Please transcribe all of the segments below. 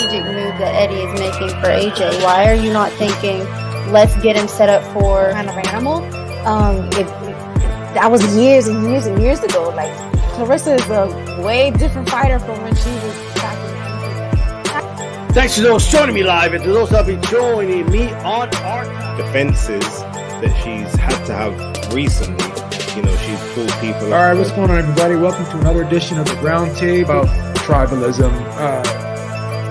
strategic move that Eddie is making for AJ? Why are you not thinking, let's get him set up for kind of animal? That was years and years and years ago. Like, Clarissa is a way different fighter from when she was back in. Thanks to those joining me live and to those that will be joining me on our defenses that she's had to have recently. You know, she's pulled people. All right, what's going on, everybody? Welcome to another edition of the RoundTable about tribalism.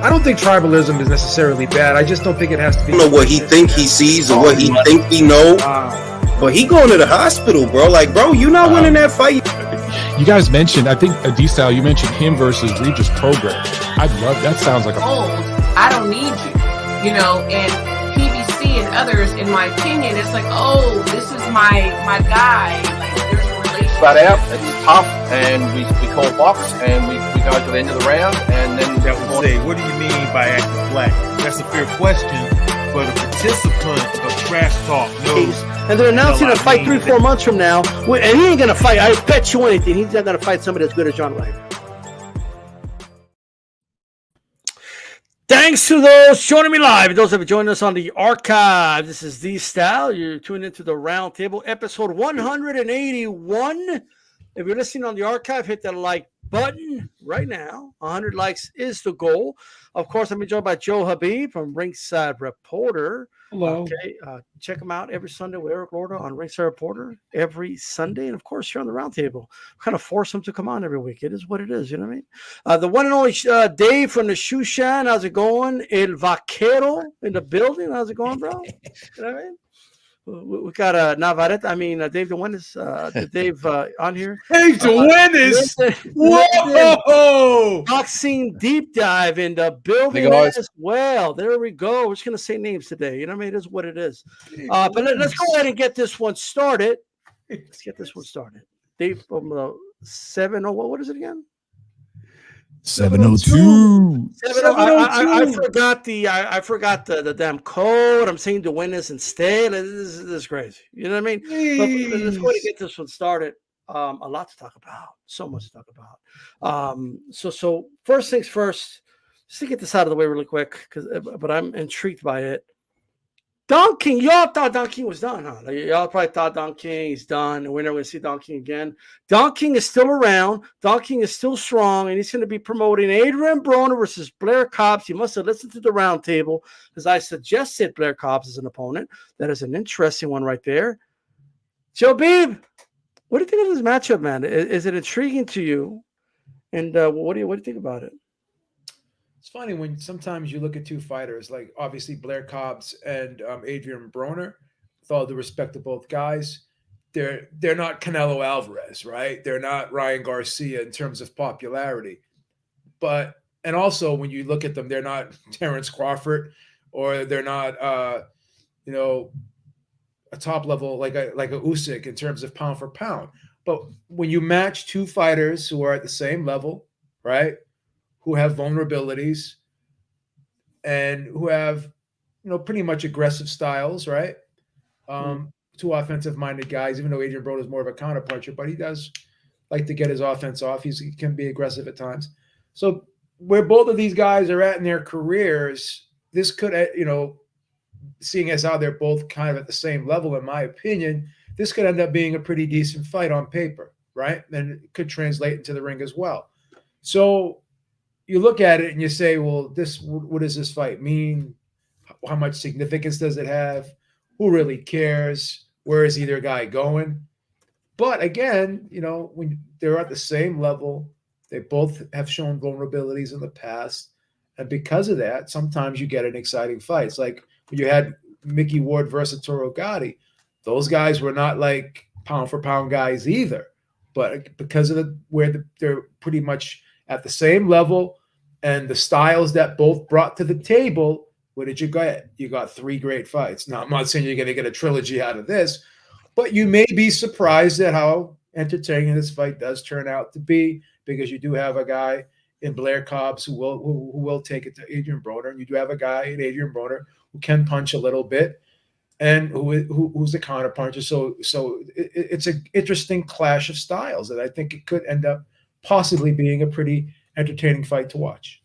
I don't think tribalism is necessarily bad. I just don't think it has to be. I don't know what he think he sees or what he think he know. But he going to the hospital, bro. Like, bro, you not winning that fight. You guys mentioned, I think, D-Style, you mentioned him versus Regis Prograis. I'd love, that sounds like a... I don't need you, you know, and PBC and others, in my opinion, it's like, oh, this is my guy. Like, there's a relationship. Flat out, it's tough, and we call box, and we go to the end of the round, and then... That would say, what do you mean by acting black? That's a fair question, but a participant of trash talk knows... And they're announcing a fight 3-4 months from now. And he ain't going to fight. I bet you anything. He's not going to fight somebody as good as John Ryder. Thanks to those joining me live. Those that have joined us on the archive. This is The Style. You're tuned into the Roundtable, episode 181. If you're listening on the archive, hit that like button right now. 100 likes is the goal. Of course, I'm joined by Joe Habib from Ringside Reporter. Hello. Okay, check him out every Sunday with Eric Lorda on Ringside Reporter every Sunday. And, of course, you're on the Roundtable. Kind of force him to come on every week. It is what it is, you know what I mean? The one and only Dave from the Shushan. How's it going? El Vaquero in the building. How's it going, bro? You know what I mean? We got Dave DeWinnis, Dave on here. Dave DeWinnis! Whoa! Boxing deep dive in the building as well. There we go. We're just going to say names today. You know what I mean? It is what it is. But let's go ahead and get this one started. Let's get this one started. Dave from 70, what is it again? 702. I forgot the damn code. I'm saying to win this instead. This is crazy. You know what I mean? But let's go and get this one started. A lot to talk about. So much to talk about. So first things first, just to get this out of the way really quick, but I'm intrigued by it. Don King, y'all thought Don King was done, huh? Y'all probably thought Don King is done, and we're never going to see Don King again. Don King is still around. Don King is still strong, and he's going to be promoting Adrien Broner versus Blair Cobbs. You must have listened to the Roundtable, because I suggested Blair Cobbs as an opponent. That is an interesting one right there. Joe Beeb, what do you think of this matchup, man? Is it intriguing to you? And what do you think about it? It's funny when sometimes you look at two fighters, like obviously Blair Cobbs and Adrien Broner, with all the respect to both guys, they're not Canelo Alvarez, right? They're not Ryan Garcia in terms of popularity. And also when you look at them, they're not Terrence Crawford, or they're not a top level like a Usyk in terms of pound for pound. But when you match two fighters who are at the same level, right? Who have vulnerabilities and who have, pretty much aggressive styles, right? Two offensive-minded guys, even though Adrien Broner is more of a counterpuncher, but he does like to get his offense off. He can be aggressive at times. So where both of these guys are at in their careers, this could, seeing as how they're both kind of at the same level, in my opinion, this could end up being a pretty decent fight on paper, right? And it could translate into the ring as well. So you look at it and you say, well, what does this fight mean? How much significance does it have? Who really cares? Where is either guy going? But again, when they're at the same level, they both have shown vulnerabilities in the past. And because of that, sometimes you get an exciting fight. It's like when you had Mickey Ward versus Toro Gotti. Those guys were not like pound for pound guys either. But because of where they're pretty much at the same level, and the styles that both brought to the table, what did you get? You got 3 great fights. Now, I'm not saying you're going to get a trilogy out of this, but you may be surprised at how entertaining this fight does turn out to be, because you do have a guy in Blair Cobbs who will take it to Adrien Broner, and you do have a guy in Adrien Broner who can punch a little bit and who's a counterpuncher. So it's an interesting clash of styles that I think it could end up possibly being a pretty entertaining fight to watch.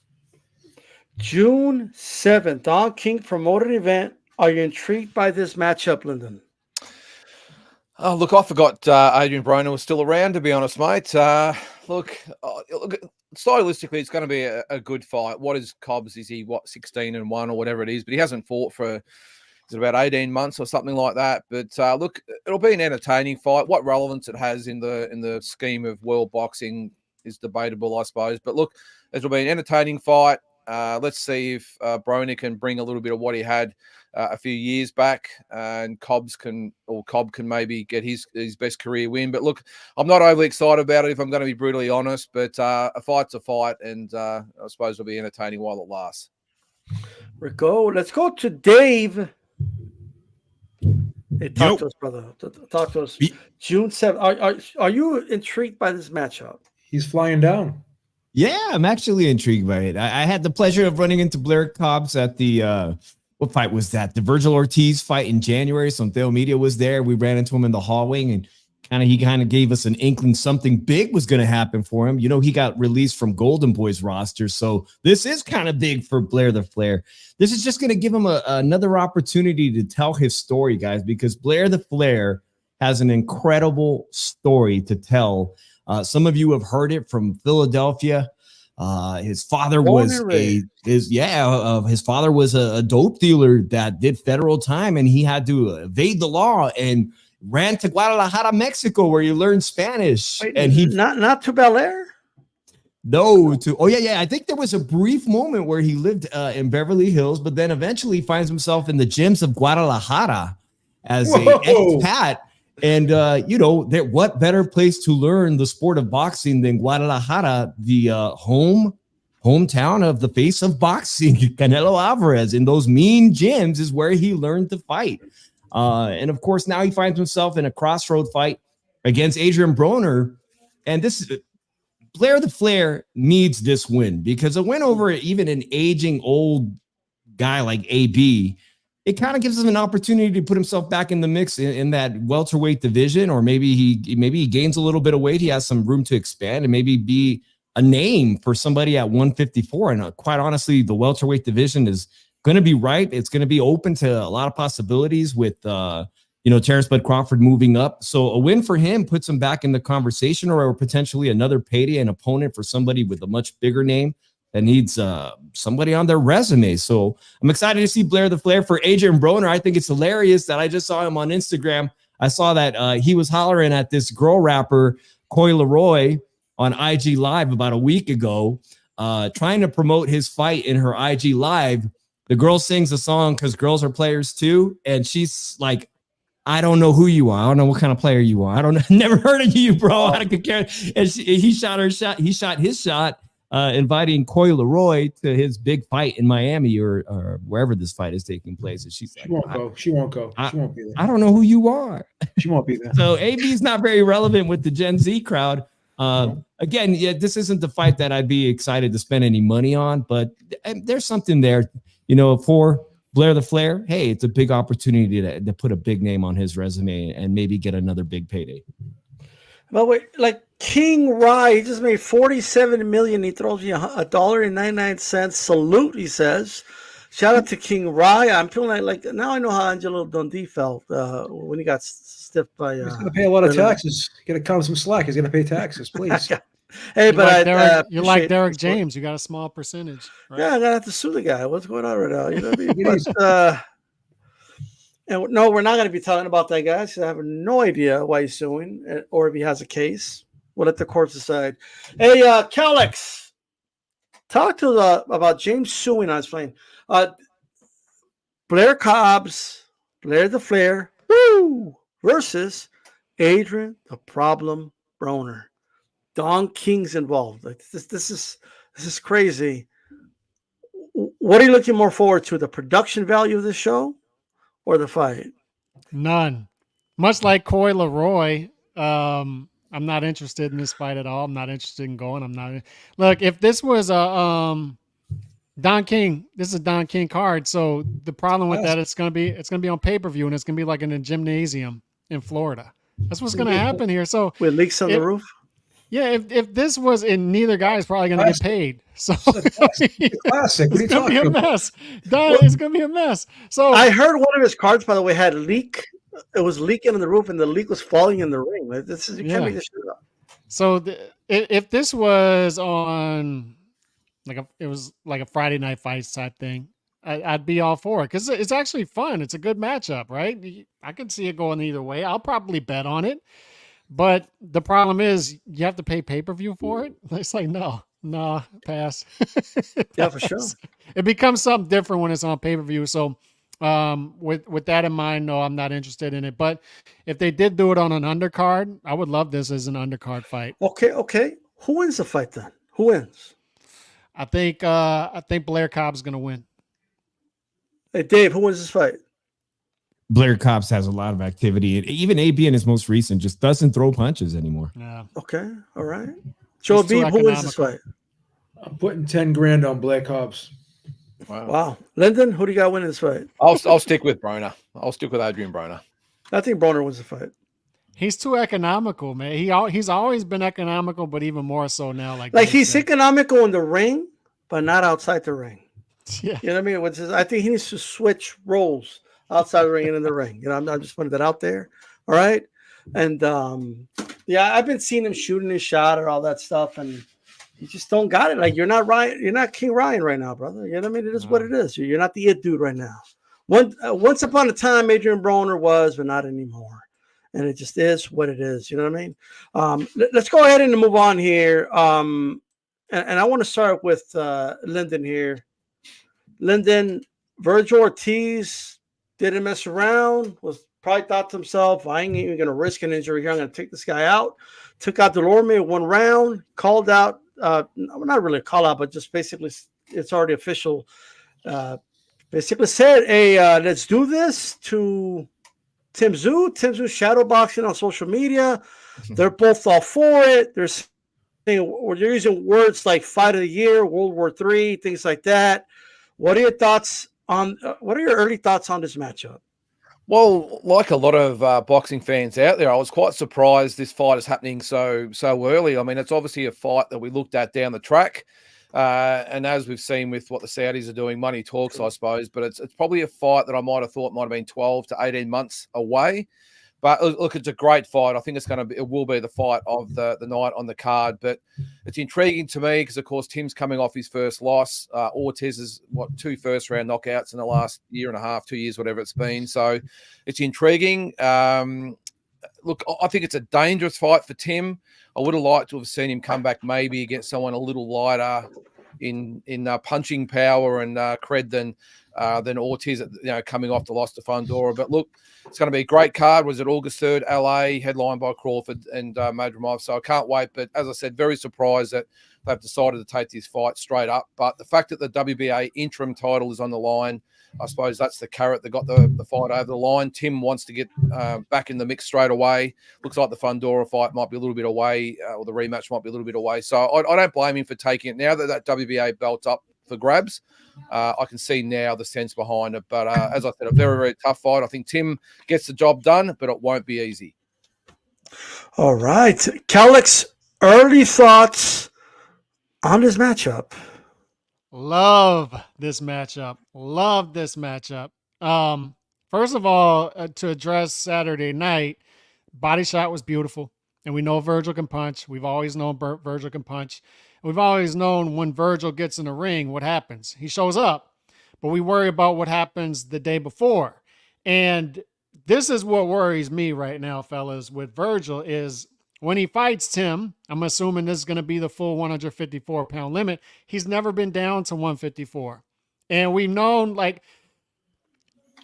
June 7th, Don King promoted event. Are you intrigued by this matchup, Lyndon? Oh, look, I forgot Adrien Broner was still around, to be honest, mate. Look, stylistically, it's going to be a good fight. What is Cobbs? Is he, 16-1 or whatever it is? But he hasn't fought for, is it about 18 months or something like that? But look, it'll be an entertaining fight. What relevance it has in the scheme of world boxing is debatable, I suppose. But look, it'll be an entertaining fight. Let's see if Broner can bring a little bit of what he had a few years back, and Cobb can maybe get his best career win. But look, I'm not overly excited about it, if I'm going to be brutally honest. But a fight's a fight, and I suppose it'll be entertaining while it lasts. Let's go to Dave. Hey, talk to us, brother. Talk to us. June 7th. Are you intrigued by this matchup? He's flying down. Yeah, I'm actually intrigued by it. I had the pleasure of running into Blair Cobbs at the what fight was that? The Vergil Otriz fight in January. Some Theo Media was there. We ran into him in the hallway, and he kind of gave us an inkling something big was going to happen for him. You know, he got released from Golden Boy's roster, so this is kind of big for Blair the Flair. This is just going to give him another opportunity to tell his story, guys, because Blair the Flair has an incredible story to tell. Some of you have heard it from Philadelphia. His father was his father was a dope dealer that did federal time, and he had to evade the law and ran to Guadalajara, Mexico, where he learned Spanish. Wait, and he not to Bel Air. I think there was a brief moment where he lived in Beverly Hills, but then eventually finds himself in the gyms of Guadalajara as an expat. And, what better place to learn the sport of boxing than Guadalajara, the hometown of the face of boxing, Canelo Alvarez. In those mean gyms is where he learned to fight. And, of course, now he finds himself in a crossroad fight against Adrien Broner. And Blair the Flair needs this win, because a win over even an aging old guy like AB, it kind of gives him an opportunity to put himself back in the mix in that welterweight division, or maybe he gains a little bit of weight. He has some room to expand and maybe be a name for somebody at 154. And quite honestly, the welterweight division is going to be ripe. It's going to be open to a lot of possibilities with, Terrence Bud Crawford moving up. So a win for him puts him back in the conversation, or potentially another payday, an opponent for somebody with a much bigger name that needs somebody on their resume. So I'm excited to see Blair the Flair. For Adrien Broner, I think it's hilarious that I just saw him on Instagram. I saw that he was hollering at this girl rapper, Coy Leroy, on IG Live about a week ago, trying to promote his fight in her IG Live. The girl sings a song because girls are players too. And she's like, I don't know who you are. I don't know what kind of player you are. I don't know. Never heard of you, bro. I don't care. And he shot his shot. Inviting Coy Leroy to his big fight in Miami or wherever this fight is taking place. And she's like, She won't go. She won't be there. I don't know who you are. She won't be there. So AB is not very relevant with the Gen Z crowd. Again, this isn't the fight that I'd be excited to spend any money on, but there's something there, for Blair the Flair. Hey, it's a big opportunity to put a big name on his resume and maybe get another big payday. But wait, like King Rye, he just made $47 million. He throws you $1.99. Salute, he says. Shout out to King Rye. I'm feeling like now I know how Angelo Dundee felt when he got stiffed by. He's going to pay a lot of taxes. Got to cut him some slack. He's going to pay taxes, please. Hey, you're like Derek James. You got a small percentage. Right? Yeah, I'm gonna have to sue the guy. What's going on right now? You know what I mean? But, and no, we're not going to be talking about that guy. So I have no idea why he's suing or if he has a case. We'll let the courts decide. Hey, Calix, talk to about James suing on his plane. Blair Cobbs, Blair the Flair, versus Adrien the Problem Broner. Don King's involved. Like this is crazy. What are you looking more forward to? The production value of the show or the fight? None. Much like Coy Leroy, I'm not interested in this fight at all. I'm not interested in going. Look, if this was a Don King, this is a Don King card. So the problem with that, it's gonna be on pay-per-view, and it's gonna be like in a gymnasium in Florida. That's what's gonna happen here. So with leaks on the roof. Yeah, if this was in, neither guy is probably going to get paid. So Classic. What are you it's going to be talking a about? mess. It's going to be a mess. So I heard one of his cards, by the way, had leak. It was leaking on the roof, and the leak was falling in the ring. Like, this is, you can't make this shit up. So if this was on it was like a Friday Night Fights type thing, I'd be all for it because it's actually fun. It's a good matchup, right? I could see it going either way. I'll probably bet on it, but the problem is you have to pay pay-per-view for it. It's like no, pass. Yeah, for sure. It becomes something different when it's on pay-per-view. So with that in mind, no, I'm not interested in it. But if they did do it on an undercard, I would love this as an undercard fight. Okay. Who wins the fight then? Who wins? I think Blair Cobbs is going to win. Hey, Dave, who wins this fight? Blair Cobbs has a lot of activity. And even AB in his most recent just doesn't throw punches anymore. Yeah. Okay. All right. Joe B, who wins this fight? I'm putting 10 grand on Blair Cobbs. Wow. Lyndon, who do you got winning this fight? I'll stick with Broner. I'll stick with Adrien Broner. I think Broner wins the fight. He's too economical, man. He's always been economical, but even more so now. Like he's economical in the ring, but not outside the ring. Yeah. You know what I mean? I think he needs to switch roles outside the ring and in the ring. You know, I'm just putting that out there. All right. And yeah, I've been seeing him shooting his shot or all that stuff, and you just don't got it. Like you're not Ryan, you're not King Ryan right now, brother. You know what I mean? It is what it is. You're not the it dude right now. Once upon a time, Adrien Broner was, but not anymore. And it just is what it is. You know what I mean? Let's go ahead and move on here. And I want to start with Lyndon here. Lyndon, Vergil Ortiz didn't mess around, was probably thought to himself, I ain't even going to risk an injury here. I'm going to take this guy out. Took out Dulorme in 1 round, called out, not really a call out, but just basically it's already official. Basically said, hey, let's do this to Tim Tszyu. Tim Tszyu shadowboxing on social media. They're both all for it. They're using words like fight of the year, World War III, things like that. What are your thoughts on what are your early thoughts on this matchup? Well, like a lot of boxing fans out there, I was quite surprised this fight is happening so early. I mean, it's obviously a fight that we looked at down the track. And as we've seen with what the Saudis are doing, money talks, I suppose. But it's probably a fight that I might have thought might have been 12 to 18 months away. But look, it's a great fight. I think it will be the fight of the night on the card. But it's intriguing to me because, of course, Tim's coming off his first loss. Ortiz is 2 first-round knockouts in the last year and a half, 2 years, whatever it's been. So it's intriguing. Look, I think it's a dangerous fight for Tim. I would have liked to have seen him come back maybe against someone a little lighter in punching power and cred than Ortiz, coming off the loss to Fundora. But look, it's going to be a great card. Was it August 3rd, LA, headlined by Crawford and Madrimov. So I can't wait. But as I said, very surprised that they've decided to take this fight straight up. But the fact that the WBA interim title is on the line, I suppose that's the carrot that got the fight over the line. Tim wants to get back in the mix straight away. Looks like the Fundora fight might be a little bit away, or the rematch might be a little bit away. So I don't blame him for taking it. Now that WBA belt's up for grabs, I can see now the sense behind it. But as I said, a very, very tough fight. I think Tim gets the job done, but it won't be easy. All right. Calix, early thoughts on this matchup? Love this matchup. First of all, to address Saturday night, body shot was beautiful. And we know Vergil can punch. We've always known Vergil can punch. We've always known when Vergil gets in the ring, what happens. He shows up, but we worry about what happens the day before. And this is what worries me right now, fellas, with Vergil is when he fights Tim, I'm assuming this is going to be the full 154-pound limit. He's never been down to 154. And we've known,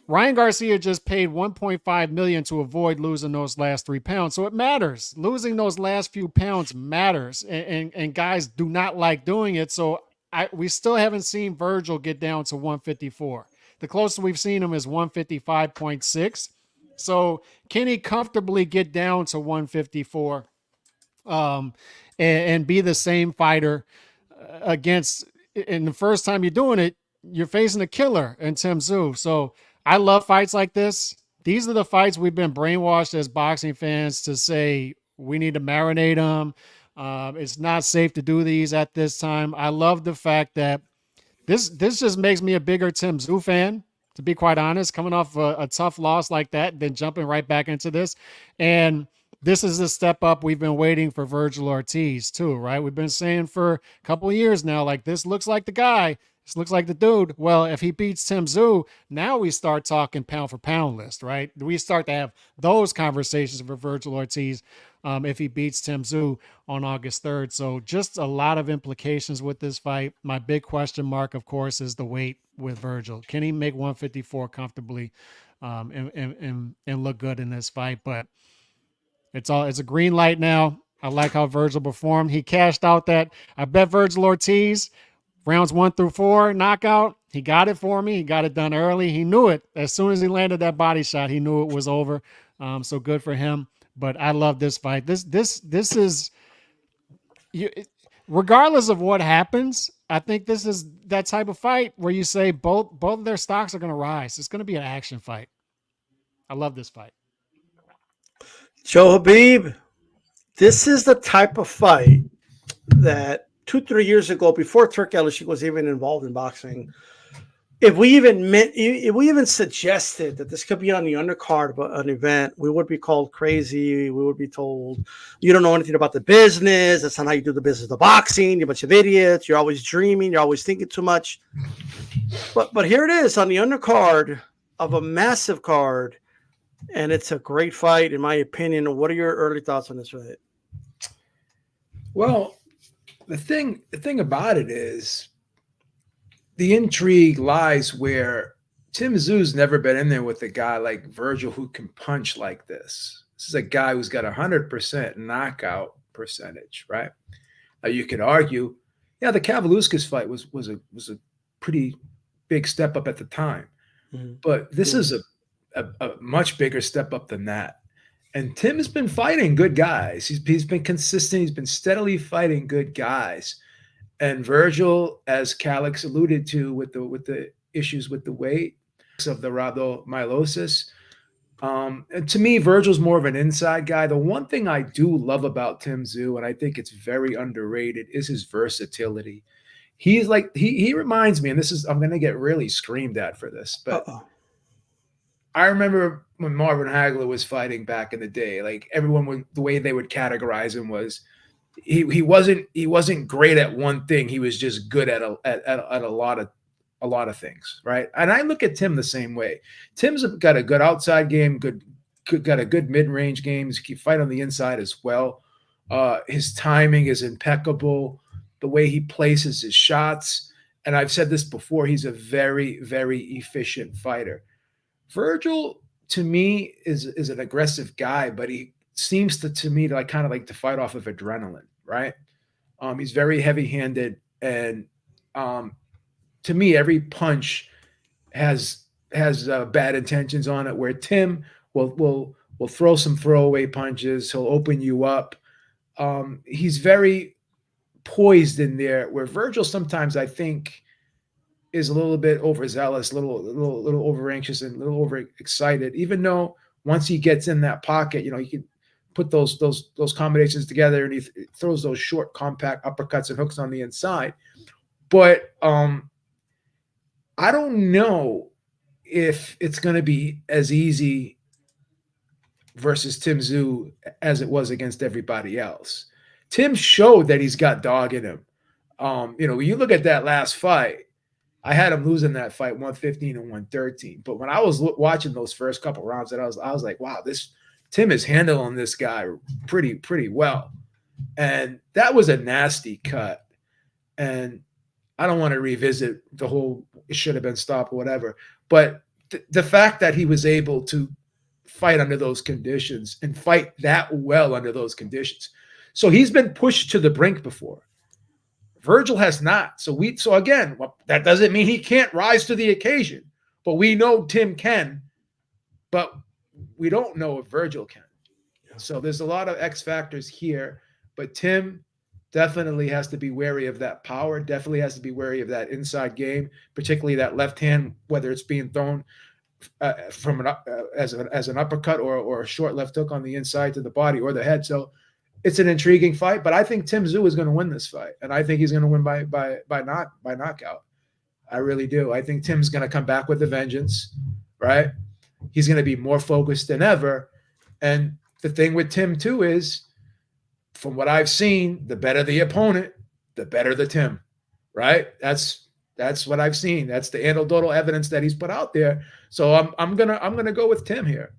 Ryan Garcia just paid $1.5 million to avoid losing those last 3 pounds. So it matters. Losing those last few pounds matters. And guys do not like doing it. So we still haven't seen Vergil get down to 154. The closest we've seen him is 155.6. So can he comfortably get down to 154 and be the same fighter against, and the first time you're doing it, you're facing a killer in Tim Tszyu. So I love fights like this. These are the fights we've been brainwashed as boxing fans to say we need to marinate them. It's not safe to do these at this time. I love the fact that this just makes me a bigger Tim Tszyu fan, to be quite honest, coming off a tough loss like that, then jumping right back into this. And this is a step up. We've been waiting for Vergil Ortiz too, right? We've been saying for a couple of years now, like, this looks like the guy. This looks like the dude. Well, if he beats Tim Tszyu, now we start talking pound for pound list, right? We start to have those conversations for Vergil Ortiz if he beats Tim Tszyu on August 3rd. So just a lot of implications with this fight. My big question mark, of course, is the weight with Vergil. Can he make 154 comfortably and look good in this fight? But it's a green light now. I like how Vergil performed. He cashed out that. I bet Vergil Ortiz, rounds 1 through 4 knockout. He got it for me. He got it done early. He knew it. As soon as he landed that body shot, he knew it was over. So good for him. But I love this fight. This is, regardless of what happens, I think this is that type of fight where you say both of their stocks are going to rise. It's going to be an action fight. I love this fight. Joe Habib, this is the type of fight that 2-3 years ago, before Turk Elishik was even involved in boxing, if we even suggested that this could be on the undercard of an event, we would be called crazy. We would be told, you don't know anything about the business. That's not how you do the business of boxing. You're a bunch of idiots. You're always dreaming. You're always thinking too much. But here it is on the undercard of a massive card, and it's a great fight, in my opinion. What are your early thoughts on this fight? Well, the thing about it is the intrigue lies where Tim Tszyu's never been in there with a guy like Vergil who can punch like this. This is a guy who's got 100% knockout percentage, right? Now you could argue, yeah, the Kavaluskas fight was a pretty big step up at the time, but this is a much bigger step up than that. And Tim has been fighting good guys. He's been consistent. He's been steadily fighting good guys. And Vergil, as Calix alluded to, with the issues with the weight of the rhabdomyolysis, and to me, Vergil's more of an inside guy. The one thing I do love about Tim Tszyu, and I think it's very underrated, is his versatility. He's like he reminds me, and I'm going to get really screamed at for this, but I remember when Marvin Hagler was fighting back in the day, like everyone would, the way they would categorize him was he wasn't great at one thing. He was just good at a lot of things, right? And I look at Tim the same way. Tim's got a good outside game, got a good mid-range game. He can fight on the inside as well. His timing is impeccable. The way he places his shots, and I've said this before, he's a very, very efficient fighter. Vergil, to me, is an aggressive guy, but he seems to me to kind of like to fight off of adrenaline, right? He's very heavy-handed, and to me, every punch has bad intentions on it. Where Tim will throw some throwaway punches, he'll open you up. He's very poised in there. Where Vergil sometimes, I think, is a little bit overzealous, a little over anxious and a little over excited. Even though once he gets in that pocket, he can put those combinations together, and he throws those short, compact uppercuts and hooks on the inside. But I don't know if it's going to be as easy versus Tim Tszyu as it was against everybody else. Tim showed that he's got dog in him. When you look at that last fight, I had him losing that fight 115 and 113. But when I was watching those first couple rounds, I was like, wow, this Tim is handling this guy pretty well. And that was a nasty cut. And I don't want to revisit the whole it should have been stopped or whatever. But the fact that he was able to fight under those conditions and fight that well under those conditions. So he's been pushed to the brink before. Vergil has not. So again, that doesn't mean he can't rise to the occasion, but we know Tim can, but we don't know if Vergil can. So there's a lot of X factors here, but Tim definitely has to be wary of that power, definitely has to be wary of that inside game, particularly that left hand, whether it's being thrown from as an uppercut or a short left hook on the inside to the body or the head. So it's an intriguing fight, but I think Tim Tszyu is going to win this fight, and I think he's going to win by knockout. I really do. I think Tim's going to come back with a vengeance, right? He's going to be more focused than ever. And the thing with Tim too is, from what I've seen, the better the opponent, the better the Tim, right? That's what I've seen. That's the anecdotal evidence that he's put out there. So I'm gonna go with Tim here.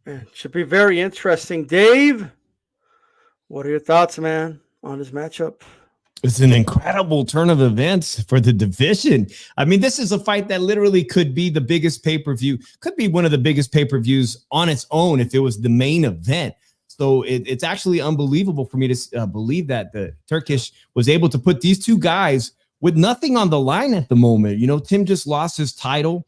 Man, should be very interesting. Dave, what are your thoughts, man, on this matchup? It's an incredible turn of events for the division. I mean, this is a fight that literally could be the biggest pay-per-view, could be one of the biggest pay-per-views on its own if it was the main event. So it's actually unbelievable for me to believe that the Turkish was able to put these two guys with nothing on the line at the moment. You know, Tim just lost his title.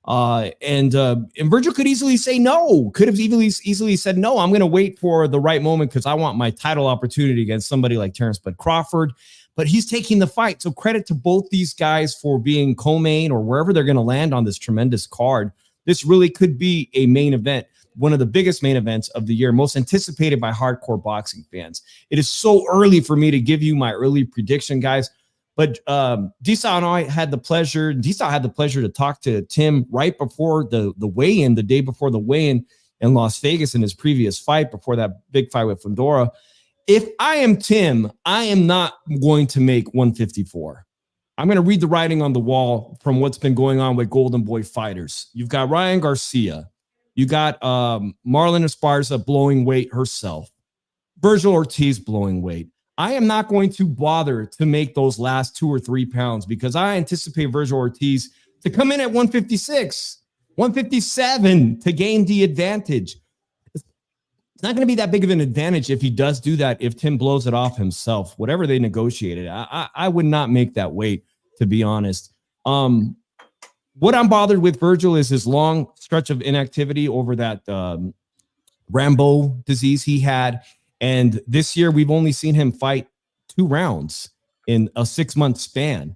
And Vergil could easily say no, could have easily said, no, I'm going to wait for the right moment because I want my title opportunity against somebody like Terrence Bud Crawford. But he's taking the fight. So credit to both these guys for being co-main or wherever they're going to land on this tremendous card. This really could be a main event, one of the biggest main events of the year, most anticipated by hardcore boxing fans. It is so early for me to give you my early prediction, guys. But Tszyu and I had the pleasure. Tszyu had the pleasure to talk to Tim right before the weigh-in, the day before the weigh-in in Las Vegas in his previous fight, before that big fight with Fundora. If I am Tim, I am not going to make 154. I'm going to read the writing on the wall from what's been going on with Golden Boy fighters. You've got Ryan Garcia. You got Marlon Esparza blowing weight herself. Vergil Otriz blowing weight. I am not going to bother to make those last 2 or 3 pounds because I anticipate Vergil Ortiz to come in at 156, 157 to gain the advantage. It's not going to be that big of an advantage if he does do that, if Tim blows it off himself, whatever they negotiated. I would not make that weight, to be honest. What I'm bothered with Vergil is his long stretch of inactivity over that Rambo disease he had. And this year, we've only seen him fight 2 rounds in a 6-month span.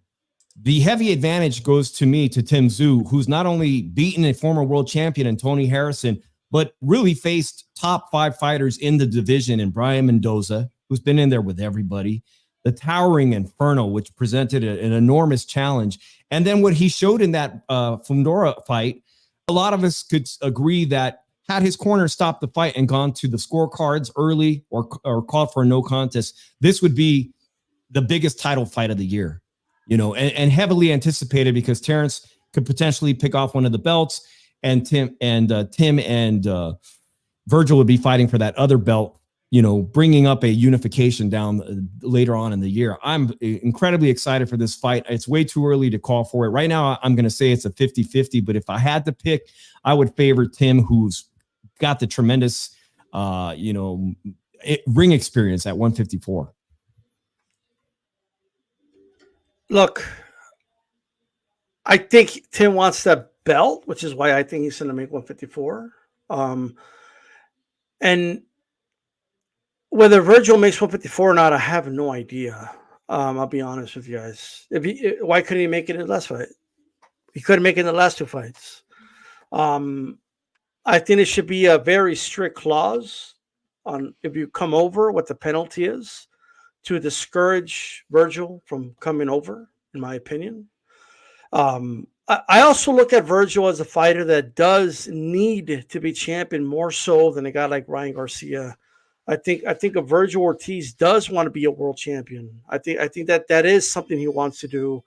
The heavy advantage goes to me, to Tim Tszyu, who's not only beaten a former world champion in Tony Harrison, but really faced top 5 fighters in the division in Brian Mendoza, who's been in there with everybody. The towering Inferno, which presented an enormous challenge. And then what he showed in that Fundora fight, a lot of us could agree that had his corner stopped the fight and gone to the scorecards early or called for a no contest, this would be the biggest title fight of the year, you know, and heavily anticipated because Terrence could potentially pick off one of the belts, and Tim and Vergil would be fighting for that other belt, you know, bringing up a unification down later on in the year. I'm incredibly excited for this fight. It's way too early to call for it. Right now, I'm going to say it's a 50-50, but if I had to pick, I would favor Tim, who's got the tremendous, ring experience at 154. Look, I think Tim wants that belt, which is why I think he's going to make 154. And whether Vergil makes 154 or not, I have no idea. I'll be honest with you guys. Why couldn't he make it in the last fight? He couldn't make it in the last 2 fights. I think it should be a very strict clause on if you come over, what the penalty is to discourage Vergil from coming over, in my opinion. I also look at Vergil as a fighter that does need to be champion more so than a guy like Ryan Garcia. I think a Vergil Ortiz does want to be a world champion. I think that is something he wants to do.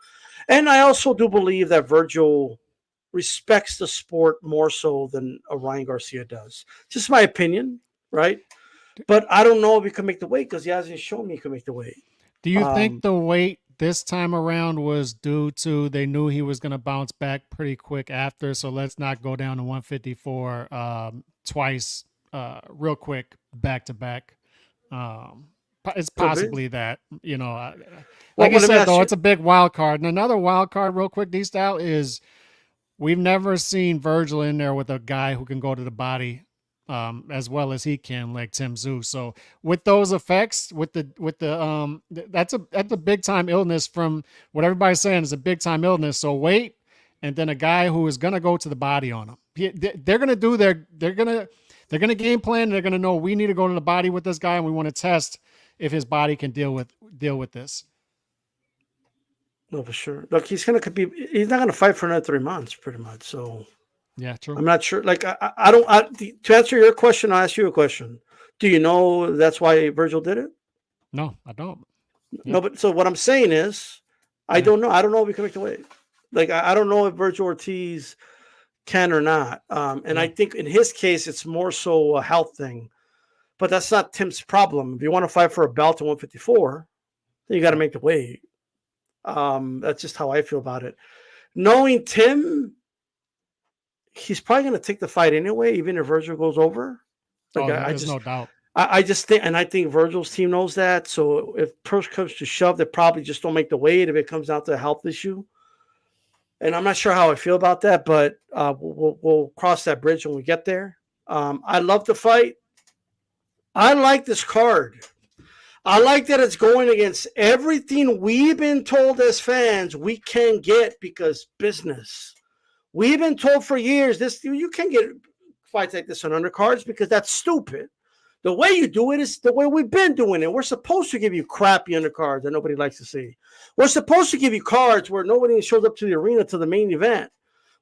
And I also do believe that Vergil respects the sport more so than a Ryan Garcia does. Just my opinion, right? But I don't know if he can make the weight because he hasn't shown me he can make the weight. Do you think the weight this time around was due to they knew he was going to bounce back pretty quick after, so let's not go down to 154 twice real quick back to back? It's possibly that, you know, like I said, though, it's a big wild card. And another wild card real quick, D-Style, is we've never seen Vergil in there with a guy who can go to the body as well as he can, like Tim Tszyu. So with those effects, that's a big time illness from what everybody's saying is a big time illness. So weight, and then a guy who is going to go to the body on him. They're going to They're going to game plan. They're going to know we need to go to the body with this guy, and we want to test if his body can deal with this. No, for sure. Look, he's not going to fight for another 3 months, pretty much. So, yeah, true. I'm not sure. Like, I don't. To answer your question, I'll ask you a question. Do you know that's why Vergil did it? No, I don't. No, but so what I'm saying is, I don't know. I don't know if he can make the weight. Like, I don't know if Vergil Ortiz can or not. And I think in his case, it's more so a health thing. But that's not Tim's problem. If you want to fight for a belt at 154, then you got to make the weight. That's just how I feel about it. Knowing Tim, he's probably going to take the fight anyway, even if Vergil goes over. Like, there's no doubt. I just think, and I think Vergil's team knows that. So if push comes to shove, they probably just don't make the weight if it comes down to a health issue. And I'm not sure how I feel about that, but we'll cross that bridge when we get there. I love the fight. I like this card. I like that it's going against everything we've been told as fans we can get because business. We've been told for years you can't get fights like this on undercards because that's stupid. The way you do it is the way we've been doing it. We're supposed to give you crappy undercards that nobody likes to see. We're supposed to give you cards where nobody shows up to the arena to the main event.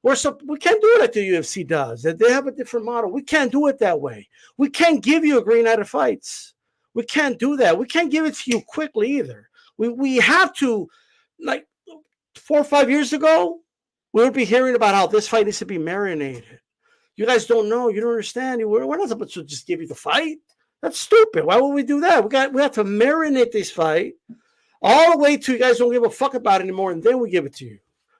We can't do it like the UFC does. They have a different model. We can't do it that way. We can't give you a green night of fights. We can't do that. We can't give it to you quickly either. We have to, like 4 or 5 years ago, we would be hearing about how this fight needs to be marinated. You guys don't know. You don't understand. We're not supposed to just give you the fight. That's stupid. Why would we do that? We have to marinate this fight all the way to you guys don't give a fuck about it anymore, and then we give it to you.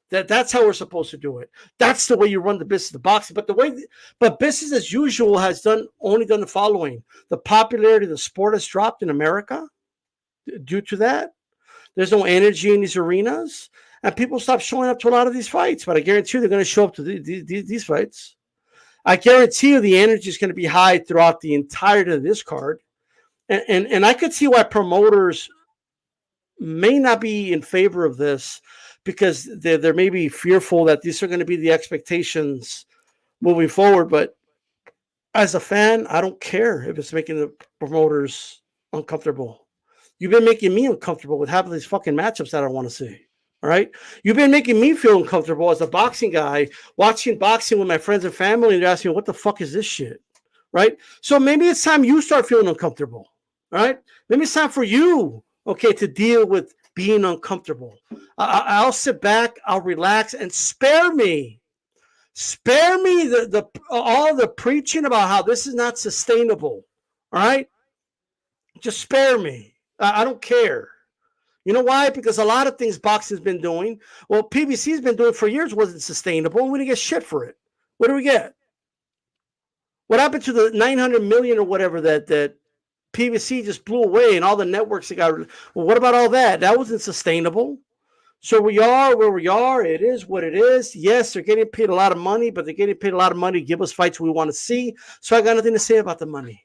That's how we're supposed to do it. That's the way you run the business of boxing. But business as usual has only done the following. The popularity of the sport has dropped in America due to that. There's no energy in these arenas, and people stop showing up to a lot of these fights. But I guarantee you they're going to show up to these fights. I guarantee you the energy is going to be high throughout the entirety of this card. And I could see why promoters may not be in favor of this because they're maybe fearful that these are going to be the expectations moving forward. But as a fan, I don't care if it's making the promoters uncomfortable. You've been making me uncomfortable with half of these fucking matchups that I don't want to see. All right. You've been making me feel uncomfortable as a boxing guy, watching boxing with my friends and family, and they're asking, what the fuck is this shit? Right. So maybe it's time you start feeling uncomfortable. All right. Maybe it's time for you, okay, to deal with being uncomfortable. I'll sit back, I'll relax, and spare me all the preaching about how this is not sustainable. All right. Just spare me. I don't care. You know why? Because a lot of things boxing's been doing, PBC's been doing for years wasn't sustainable, and we didn't get shit for it. What do we get? What happened to the 900 million or whatever that PBC just blew away and all the networks that got? Well, what about all that? That wasn't sustainable. So we are where we are. It is what it is. Yes, they're getting paid a lot of money, but they're getting paid a lot of money to give us fights we want to see. So I got nothing to say about the money.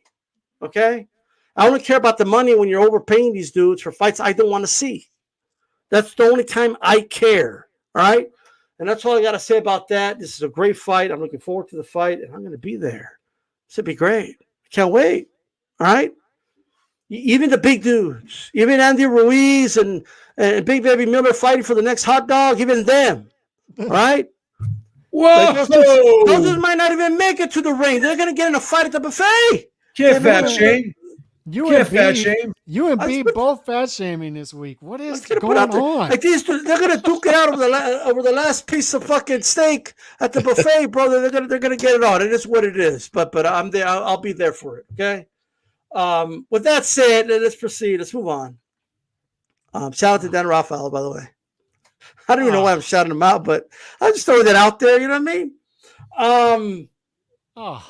Okay? I only care about the money when you're overpaying these dudes for fights I don't want to see. That's the only time I care. All right? And that's all I got to say about that. This is a great fight. I'm looking forward to the fight, and I'm going to be there. This will be great. I can't wait. All right? Even the big dudes, even Andy Ruiz and Big Baby Miller fighting for the next hot dog, even them. All right? Whoa! Like those dudes might not even make it to the ring. They're going to get in a fight at the buffet. Can't fat shame. You and B both fat shaming this week. What is going on? Like these, they're gonna duke it out over the last piece of fucking steak at the buffet, brother. They're gonna get it on. It is what it is. But I'm there. I'll be there for it. Okay. With that said, let's proceed. Let's move on. Shout out to Dan Rafael, by the way. I don't even know why I'm shouting him out, but I just throw that out there. You know what I mean?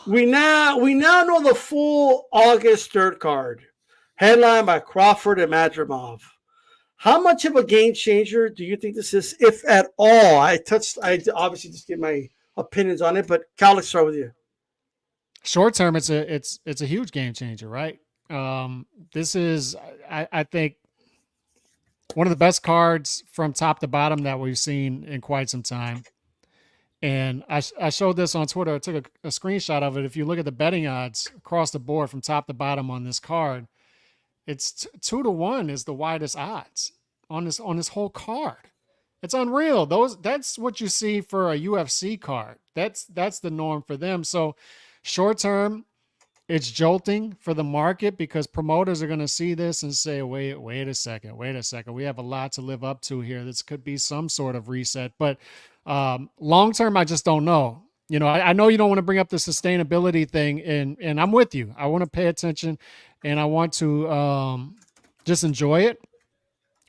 We now know the full August 3rd card, headlined by Crawford and Madrimov. How much of a game changer do you think this is, if at all? I obviously just give my opinions on it, but Cal, let's start with you. Short term, it's a huge game changer, right? This is, I think, one of the best cards from top to bottom that we've seen in quite some time. And I showed this on Twitter. I took a screenshot of it. If you look at the betting odds across the board from top to bottom on this card, it's 2-1 is the widest odds on this whole card. It's unreal. That's what you see for a UFC card. That's the norm for them. So short term, it's jolting for the market because promoters are going to see this and say, wait a second. We have a lot to live up to here. This could be some sort of reset. But long term, I just don't know. You know, I know you don't want to bring up the sustainability thing, and I'm with you. I want to pay attention, and I want to just enjoy it.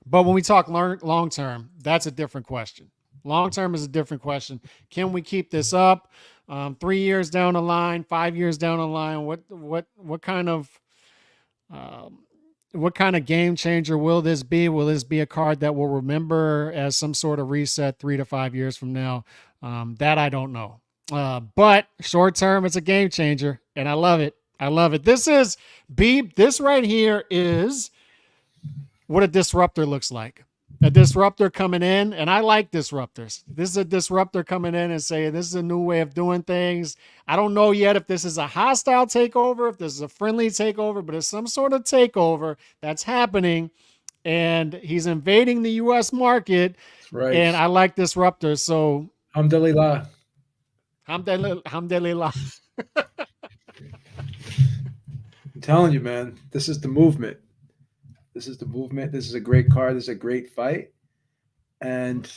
But when we talk long term, that's a different question. Long term is a different question. Can we keep this up? 3 years down the line, 5 years down the line, what kind of game changer will this be? Will this be a card that we'll remember as some sort of reset 3 to 5 years from now? That I don't know. But short term, it's a game changer, and I love it. This right here is what a disruptor looks like. A disruptor coming in, and I like disruptors. This is a disruptor coming in and saying, this is a new way of doing things. I don't know yet if this is a hostile takeover, if this is a friendly takeover, but it's some sort of takeover that's happening, and he's invading the U.S. market. Right. And I like disruptors. So Alhamdulillah. Alhamdulillah. I'm telling you, man, this is the movement. This is the movement. This is a great card. This is a great fight. And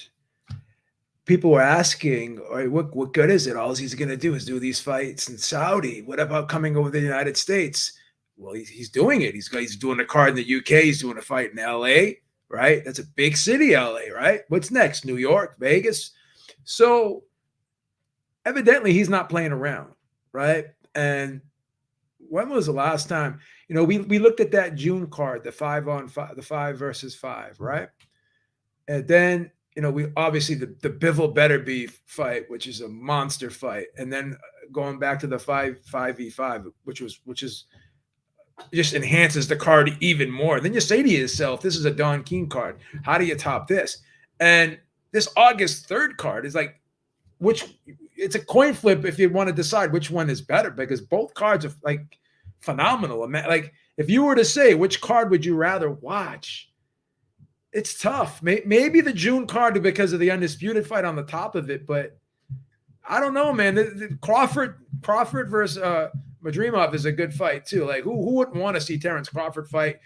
people were asking, all right, what good is it? All he's going to do is do these fights in Saudi. What about coming over to the United States? Well, he's doing it. He's doing a card in the UK. He's doing a fight in LA, right? That's a big city, LA, right? What's next? New York, Vegas. So evidently he's not playing around, right? And when was the last time? You know, we looked at that June card, the 5-on-5, the 5 versus 5, right? And then, you know, we obviously the Bivol Better Beef fight, which is a monster fight, and then going back to the 5v5, which is just enhances the card even more. Then you say to yourself, this is a Don King card. How do you top this? And this August 3rd card is like, it's a coin flip if you want to decide which one is better, because both cards are like phenomenal. Like, if you were to say which card would you rather watch, it's tough. Maybe the June card because of the Undisputed fight on the top of it, but I don't know, man. The Crawford versus Madrimov is a good fight too. Like, who wouldn't want to see Terrence Crawford fight,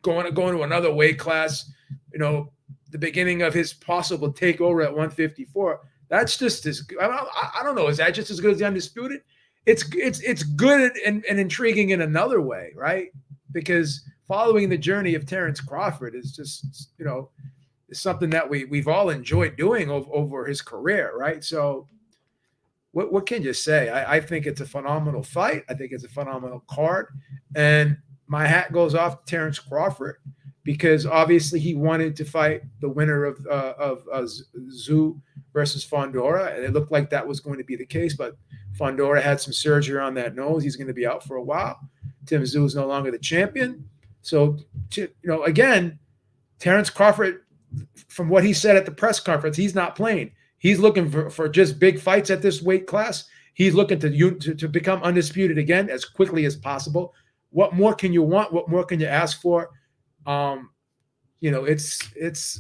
going to another weight class? You know, the beginning of his possible takeover at 154. That's just as I don't know. Is that just as good as the Undisputed? It's good and intriguing in another way, right? Because following the journey of Terrence Crawford is just, you know, is something that we've all enjoyed doing over his career, right? So what can you say? I think it's a phenomenal fight. I think it's a phenomenal card. And my hat goes off to Terrence Crawford, because obviously he wanted to fight the winner of Tszyu versus Fondora, and it looked like that was going to be the case, but Fondora had some surgery on that nose. He's going to be out for a while. Tim Tszyu is no longer the champion. So, you know, again, Terrence Crawford, from what he said at the press conference, he's not playing. He's looking for just big fights at this weight class. He's looking to become undisputed again as quickly as possible. What more can you want? What more can you ask for? You know, it's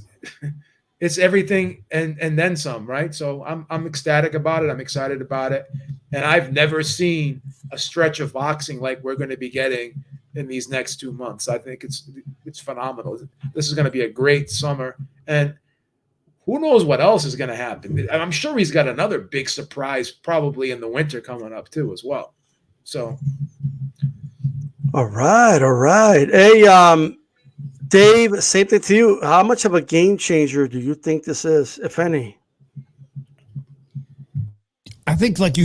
everything and then some, right? So I'm ecstatic about it. I'm excited about it. And I've never seen a stretch of boxing like we're going to be getting in these next 2 months. I think it's phenomenal. This is going to be a great summer. And who knows what else is going to happen? I'm sure he's got another big surprise probably in the winter coming up too as well. So. All right. Hey, Dave, same thing to you. How much of a game changer do you think this is, if any? I think, like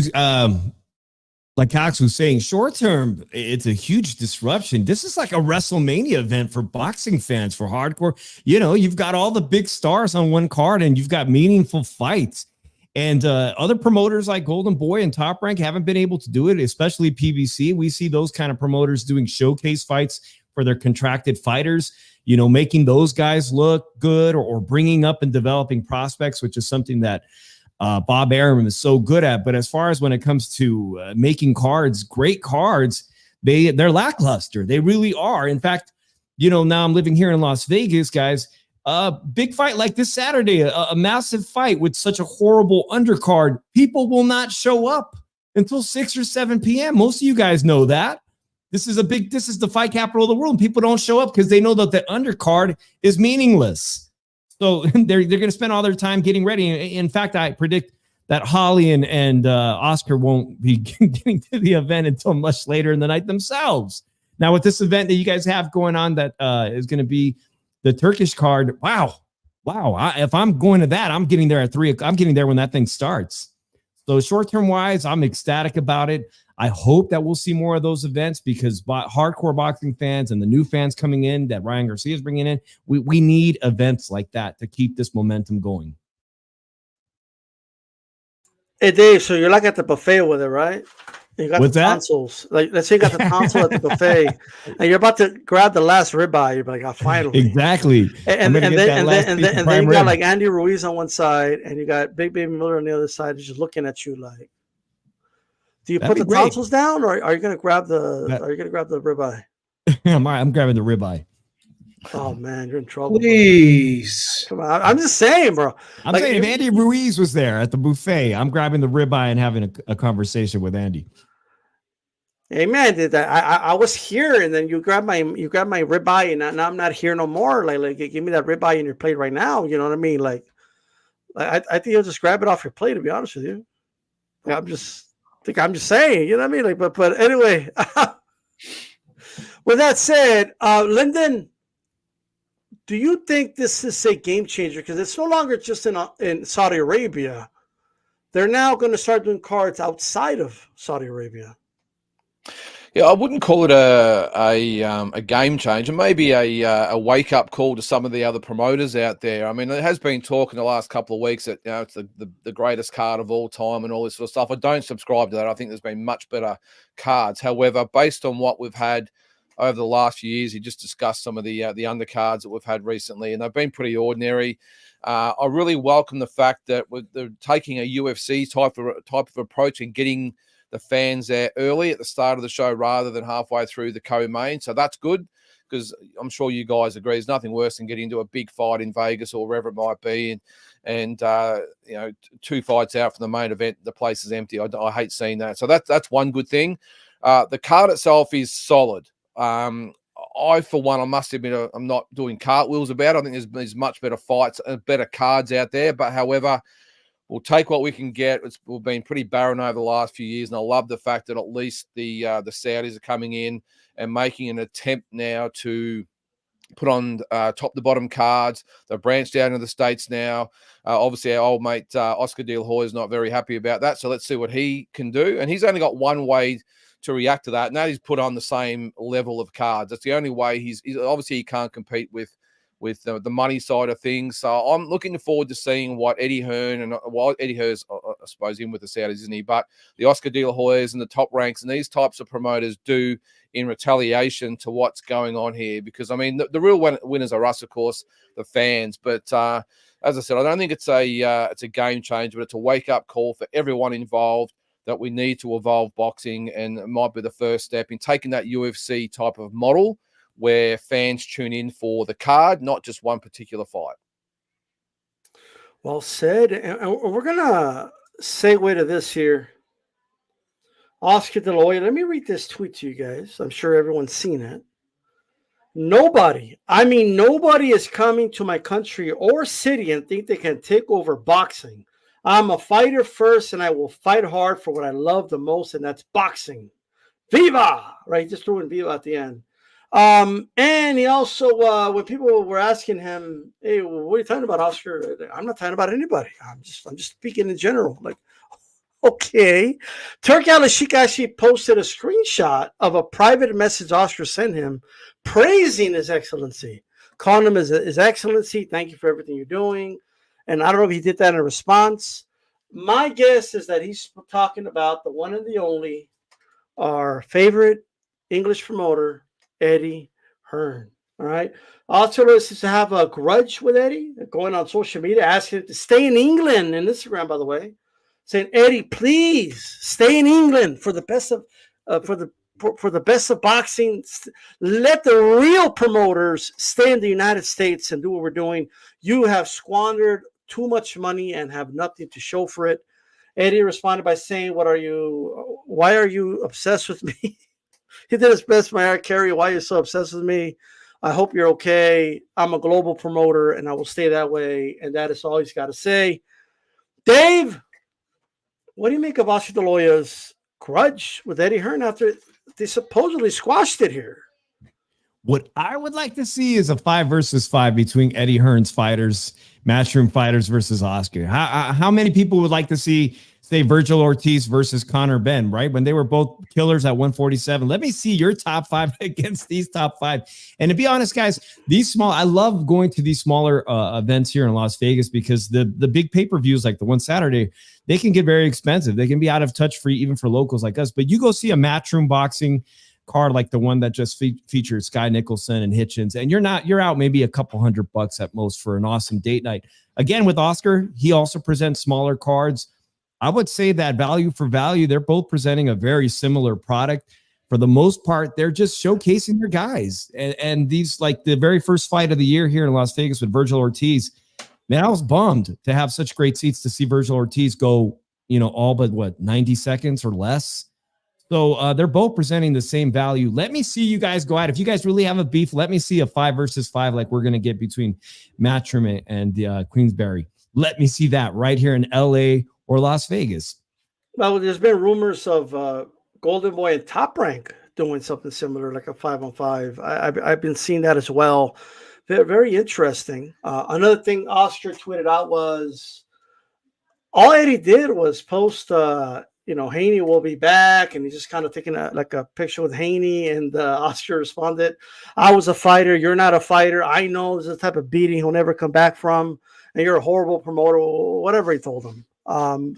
Cox was saying, short term, it's a huge disruption. This is like a WrestleMania event for boxing fans, for hardcore. You know, you've got all the big stars on one card, and you've got meaningful fights. And other promoters like Golden Boy and Top Rank haven't been able to do it, especially PBC. We see those kind of promoters doing showcase fights for their contracted fighters, you know, making those guys look good, or bringing up and developing prospects, which is something that Bob Arum is so good at. But as far as when it comes to making cards, great cards, they're lackluster. They really are. In fact, now I'm living here in Las Vegas, guys. A big fight like this Saturday, a massive fight with such a horrible undercard, people will not show up until 6 or 7 p.m. Most of you guys know that. This is the fight capital of the world. People don't show up because they know that the undercard is meaningless. So they're going to spend all their time getting ready. In fact, I predict that Holly and Oscar won't be getting to the event until much later in the night themselves. Now, with this event that you guys have going on, that is going to be the Turkish card. Wow. If I'm going to that, I'm getting there at 3 o'clock. I'm getting there when that thing starts. So short-term wise, I'm ecstatic about it. I hope that we'll see more of those events because hardcore boxing fans and the new fans coming in that Ryan Garcia is bringing in, we need events like that to keep this momentum going. Hey, Dave, so you're like at the buffet with it, right? You got What's the that? tonsils. Like, let's say you got the tonsil at the buffet, and you're about to grab the last ribeye. You're like, finally. Exactly. And then you got like Andy Ruiz on one side, and you got Big Baby Miller on the other side, just looking at you like. Do you put the tonsils down, or are you gonna grab the ribeye? I'm grabbing the ribeye. Oh man, you're in trouble. Please. Come on. I'm just saying, bro. I'm saying if Andy Ruiz was there at the buffet, I'm grabbing the ribeye and having a conversation with Andy. Hey man, I was here, and then you grab my ribeye, and now I'm not here no more. Like give me that ribeye in your plate right now. You know what I mean? Like I think you'll just grab it off your plate. To be honest with you, I'm just saying. You know what I mean? Like, but anyway. With that said, Lyndon, do you think this is a game changer? Because it's no longer just in Saudi Arabia. They're now going to start doing cards outside of Saudi Arabia. Yeah, I wouldn't call it a game changer. Maybe a wake up call to some of the other promoters out there. I mean, there has been talk in the last couple of weeks that it's the greatest card of all time and all this sort of stuff. I don't subscribe to that. I think there's been much better cards. However, based on what we've had over the last few years, you just discussed some of the undercards that we've had recently, and they've been pretty ordinary. I really welcome the fact that they're taking a UFC type of approach and getting the fans there early at the start of the show rather than halfway through the co-main. So that's good because I'm sure you guys agree. There's nothing worse than getting into a big fight in Vegas or wherever it might be, and 2 fights out from the main event, the place is empty. I hate seeing that. So that's one good thing. The card itself is solid. I, for one, I must admit, I'm not doing cartwheels about it. I think there's much better fights and better cards out there. But however, we'll take what we can get. We've been pretty barren over the last few years, and I love the fact that at least the Saudis are coming in and making an attempt now to put on top to bottom cards. They've branched out into the States now. Obviously, our old mate Oscar De La Hoya is not very happy about that. So let's see what he can do. And he's only got one way to react to that, and that is put on the same level of cards. That's the only way. He's obviously he can't compete with the money side of things. So I'm looking forward to seeing what Eddie Hearn and Eddie Hearn's, I suppose, in with the Saudis, isn't he? But the Oscar De La Hoyas and the top ranks and these types of promoters do in retaliation to what's going on here. Because I mean, the real winners are us, of course, the fans. But as I said, I don't think it's a game changer, but it's a wake up call for everyone involved that we need to evolve boxing, and it might be the first step in taking that UFC type of model where fans tune in for the card, not just one particular fight. Well said. And we're going to segue to this here. Oscar De La Hoya, let me read this tweet to you guys. I'm sure everyone's seen it. Nobody is coming to my country or city and think they can take over boxing. I'm a fighter first, and I will fight hard for what I love the most, and that's boxing. Viva! Right? Just threw in Viva at the end. And he also, when people were asking him, hey, what are you talking about, Oscar? I'm not talking about anybody. I'm just speaking in general. Like, okay. Turk Al-Ashik actually posted a screenshot of a private message Oscar sent him praising His Excellency, calling him His Excellency. Thank you for everything you're doing. And I don't know if he did that in response. My guess is that he's talking about the one and the only, our favorite English promoter, Eddie Hearn. All right. Oscar seems to have a grudge with Eddie, going on social media, asking him to stay in England, and Instagram, by the way, saying, Eddie, please stay in England for the best of for the best of boxing. Let the real promoters stay in the United States and do what we're doing. You have squandered too much money and have nothing to show for it. Eddie responded by saying, why are you obsessed with me? He did his best, Mariah Carey. Why are you so obsessed with me? I hope you're okay. I'm a global promoter and I will stay that way. And that is all he's got to say. Dave, what do you make of Oscar De La Hoya's grudge with Eddie Hearn after they supposedly squashed it here? What I would like to see is a 5 versus 5 between Eddie Hearn's fighters, Matchroom fighters versus Oscar. How many people would like to see, say, Vergil Ortiz versus Conor Benn, right? When they were both killers at 147. Let me see your top 5 against these top 5. And to be honest, guys, I love going to these smaller events here in Las Vegas because the big pay-per-views like the one Saturday, they can get very expensive. They can be out of touch for even for locals like us. But you go see a Matchroom boxing card like the one that just featured Sky Nicholson and Hitchens, and you're out maybe a couple $100 at most for an awesome date night. Again, with Oscar, he also presents smaller cards. I would say that value for value, they're both presenting a very similar product. For the most part, they're just showcasing their guys. And these, like the very first fight of the year here in Las Vegas with Vergil Ortiz, man, I was bummed to have such great seats to see Vergil Ortiz go, all but 90 seconds or less. So they're both presenting the same value. Let me see you guys go out. If you guys really have a beef, let me see a 5 versus 5 like we're going to get between Matchroom and Queensberry. Let me see that right here in LA or Las Vegas. Well, there's been rumors of Golden Boy and Top Rank doing something similar, like a 5-on-5. I've been seeing that as well. Very, very interesting. Another thing Oscar tweeted out was all Eddie did was post Haney will be back, and he's just kind of taking a picture with Haney, and Oscar responded, I was a fighter, you're not a fighter. I know this is the type of beating he'll never come back from, and you're a horrible promoter, whatever he told him.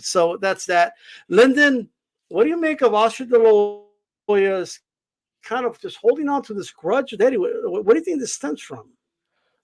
So that's that. Lyndon, what do you make of Oscar De La Hoya's kind of just holding on to this grudge with Eddie? What do you think this stems from?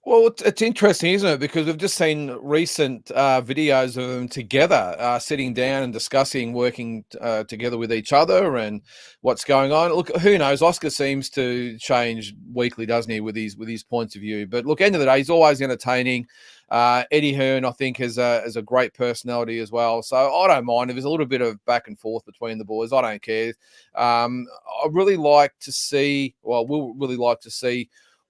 Well, it's interesting, isn't it? Because we've just seen recent videos of them together, sitting down and discussing, working together with each other and what's going on. Look, who knows? Oscar seems to change weekly, doesn't he, with his points of view? But look, end of the day, he's always entertaining. Eddie Hearn, I think, has a great personality as well. So I don't mind if there's a little bit of back and forth between the boys. I don't care. We'll really like to see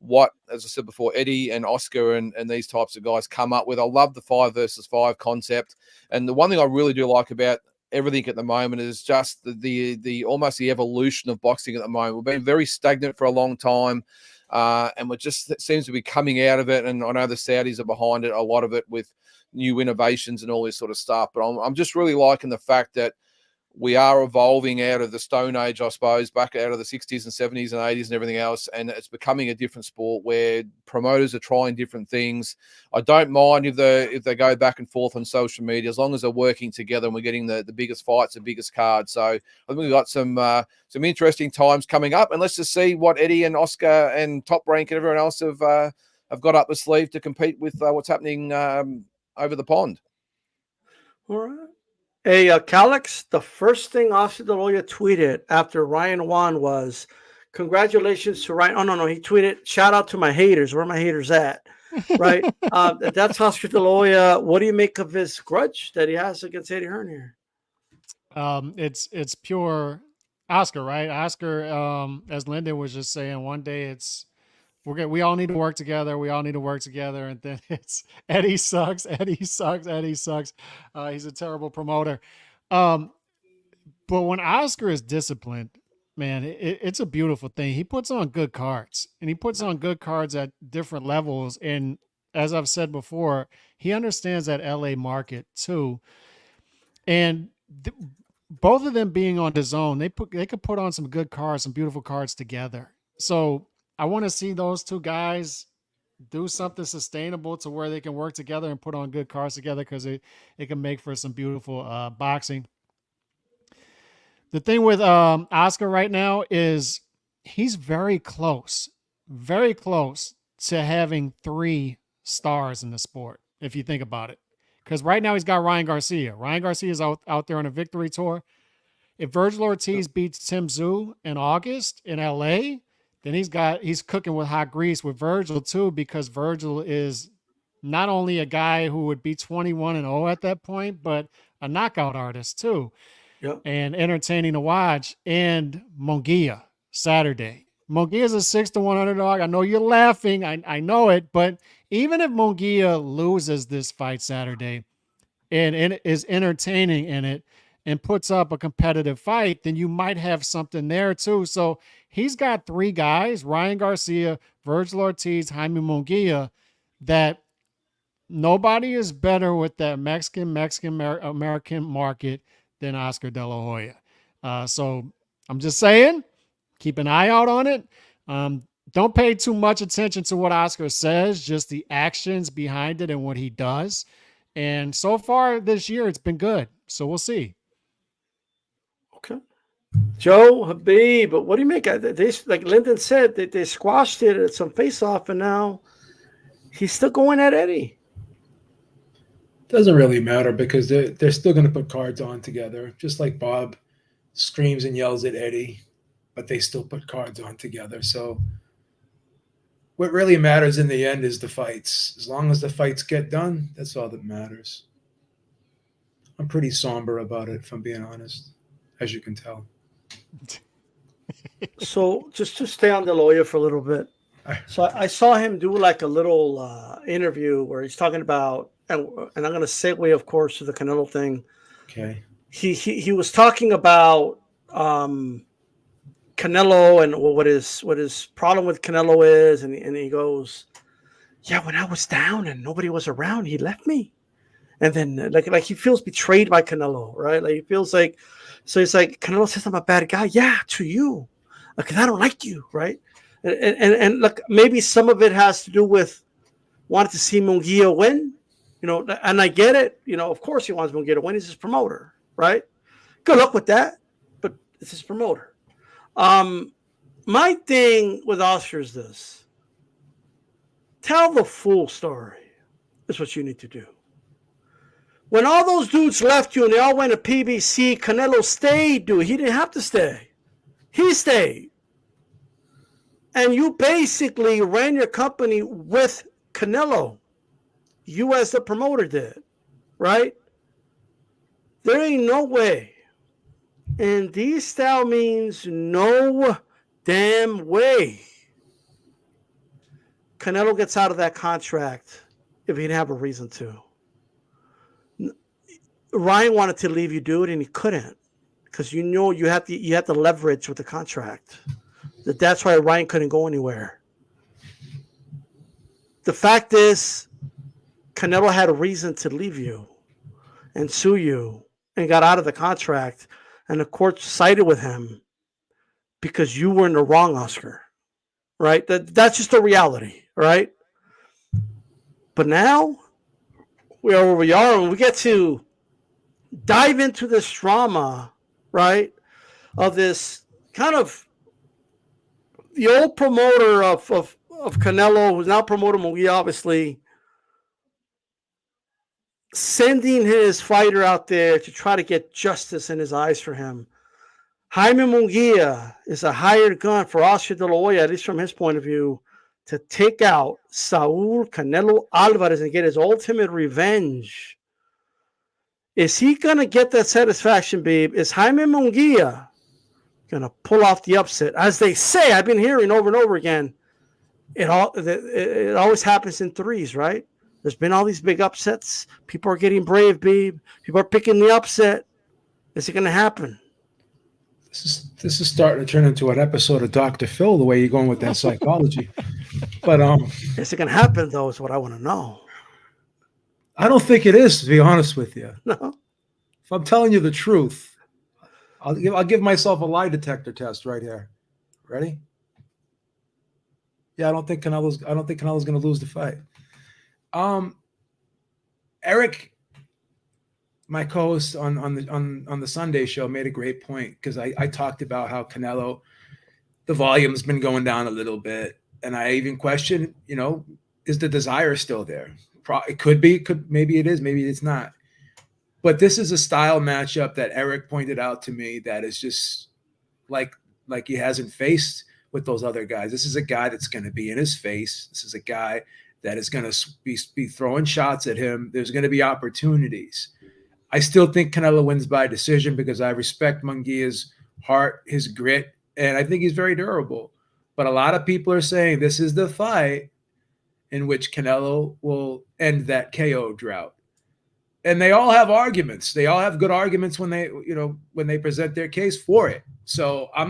what, as I said before, Eddie and Oscar and these types of guys come up with. I love the 5 versus 5 concept. And the one thing I really do like about everything at the moment is just the almost the evolution of boxing at the moment. We've been very stagnant for a long time. And it just seems to be coming out of it. And I know the Saudis are behind it, a lot of it with new innovations and all this sort of stuff. But I'm just really liking the fact that we are evolving out of the Stone Age, I suppose, back out of the 60s and 70s and 80s and everything else. And it's becoming a different sport where promoters are trying different things. I don't mind if they go back and forth on social media, as long as they're working together and we're getting the biggest fights, the biggest cards. So I think we've got some interesting times coming up. And let's just see what Eddie and Oscar and Top Rank and everyone else have got up the sleeve to compete with what's happening over the pond. All right. Hey, Calix, the first thing Oscar De La Hoya tweeted after Ryan won was, congratulations to Ryan. Oh, no, he tweeted, shout out to my haters. Where are my haters at? Right? That's Oscar De La Hoya. What do you make of his grudge that he has against Eddie Hearn here? It's pure Oscar, right? Oscar, as Lyndon was just saying, one day we all need to work together. We all need to work together. And then it's Eddie sucks. He's a terrible promoter. But when Oscar is disciplined, man, it's a beautiful thing. He puts on good cards, and he puts on good cards at different levels. And as I've said before, he understands that LA market too. And both of them being on DAZN, they could put on some good cards, some beautiful cards together. So I want to see those two guys do something sustainable to where they can work together and put on good cards together, because it can make for some beautiful boxing. The thing with Oscar right now is he's very close to having 3 stars in the sport, if you think about it. Because right now he's got Ryan Garcia. Ryan Garcia is out there on a victory tour. If Vergil Ortiz beats Tim Tszyu in August in LA, then he's cooking with hot grease with Vergil too, because Vergil is not only a guy who would be 21-0 at that point, but a knockout artist too. Yep. And entertaining to watch. And Mungia Saturday. Mungia is a 6-1 underdog. I know you're laughing. I know it, but even if Mungia loses this fight Saturday and is entertaining in it and puts up a competitive fight, then you might have something there too. So he's got 3 guys, Ryan Garcia, Vergil Ortiz, Jaime Mungia, that nobody is better with that Mexican-American market than Oscar De La Hoya. So I'm just saying, keep an eye out on it. Don't pay too much attention to what Oscar says, just the actions behind it and what he does. And so far this year, it's been good. So we'll see. Okay. Joe, Habib, but what do you make? They, like Lyndon said, they squashed it at some face-off, and now he's still going at Eddie. Doesn't really matter because they're still going to put cards on together, just like Bob screams and yells at Eddie, but they still put cards on together. So what really matters in the end is the fights. As long as the fights get done, that's all that matters. I'm pretty somber about it, if I'm being honest, as you can tell. So just to stay on De La Hoya for a little bit. So I saw him do like a little interview where he's talking about, and I'm going to segue, of course, to the Canelo thing. Okay. He was talking about Canelo and what his problem with Canelo is, and he goes, yeah, when I was down and nobody was around, he left me. And then like he feels betrayed by Canelo, right? Like he feels like, so he's like, Canelo says I'm a bad guy. Yeah, to you, because I don't like you, right? And look, maybe some of it has to do with wanting to see Mungia win, you know, and I get it. You know, of course he wants Mungia to win. He's his promoter, right? Good luck with that, but it's his promoter. My thing with Oscar is this. Tell the full story is what you need to do. When all those dudes left you and they all went to PBC, Canelo stayed, dude. He didn't have to stay. He stayed. And you basically ran your company with Canelo. You as the promoter did, right? There ain't no way. And D style means no damn way. Canelo gets out of that contract if he didn't have a reason to. Ryan wanted to leave you, dude, and he couldn't because you know you have to leverage with the contract. That's why Ryan couldn't go anywhere. The fact is, Canelo had a reason to leave you and sue you and got out of the contract, and the court sided with him because you were in the wrong, Oscar. Right? That's just the reality, right? But now we are where we are, and we get to dive into this drama, right? Of this kind of the old promoter of Canelo, who's now promoter Munguia, obviously, sending his fighter out there to try to get justice in his eyes for him. Jaime Mungia is a hired gun for Oscar De La Hoya, at least from his point of view, to take out Saul Canelo Alvarez and get his ultimate revenge. Is he going to get that satisfaction, babe? Is Jaime Mungia going to pull off the upset? As they say, I've been hearing over and over again, it always happens in threes, right? There's been all these big upsets. People are getting brave, babe. People are picking the upset. Is it going to happen? This is starting to turn into an episode of Dr. Phil, the way you're going with that psychology. But is it going to happen, though, is what I want to know. I don't think it is, to be honest with you. No. If I'm telling you the truth, I'll give myself a lie detector test right here. Ready? Yeah, I don't think Canelo's going to lose the fight. Eric, my co-host on the Sunday show, made a great point because I talked about how Canelo, the volume's been going down a little bit. And I even question, is the desire still there? It could be, maybe it is, maybe it's not. But this is a style matchup that Eric pointed out to me that is just like he hasn't faced with those other guys. This is a guy that's going to be in his face. This is a guy that is going to be throwing shots at him. There's going to be opportunities. I still think Canelo wins by decision because I respect Mungia's heart, his grit, and I think he's very durable. But a lot of people are saying this is the fight in which Canelo will end that KO drought. And they all have arguments. They all have good arguments when they present their case for it. So I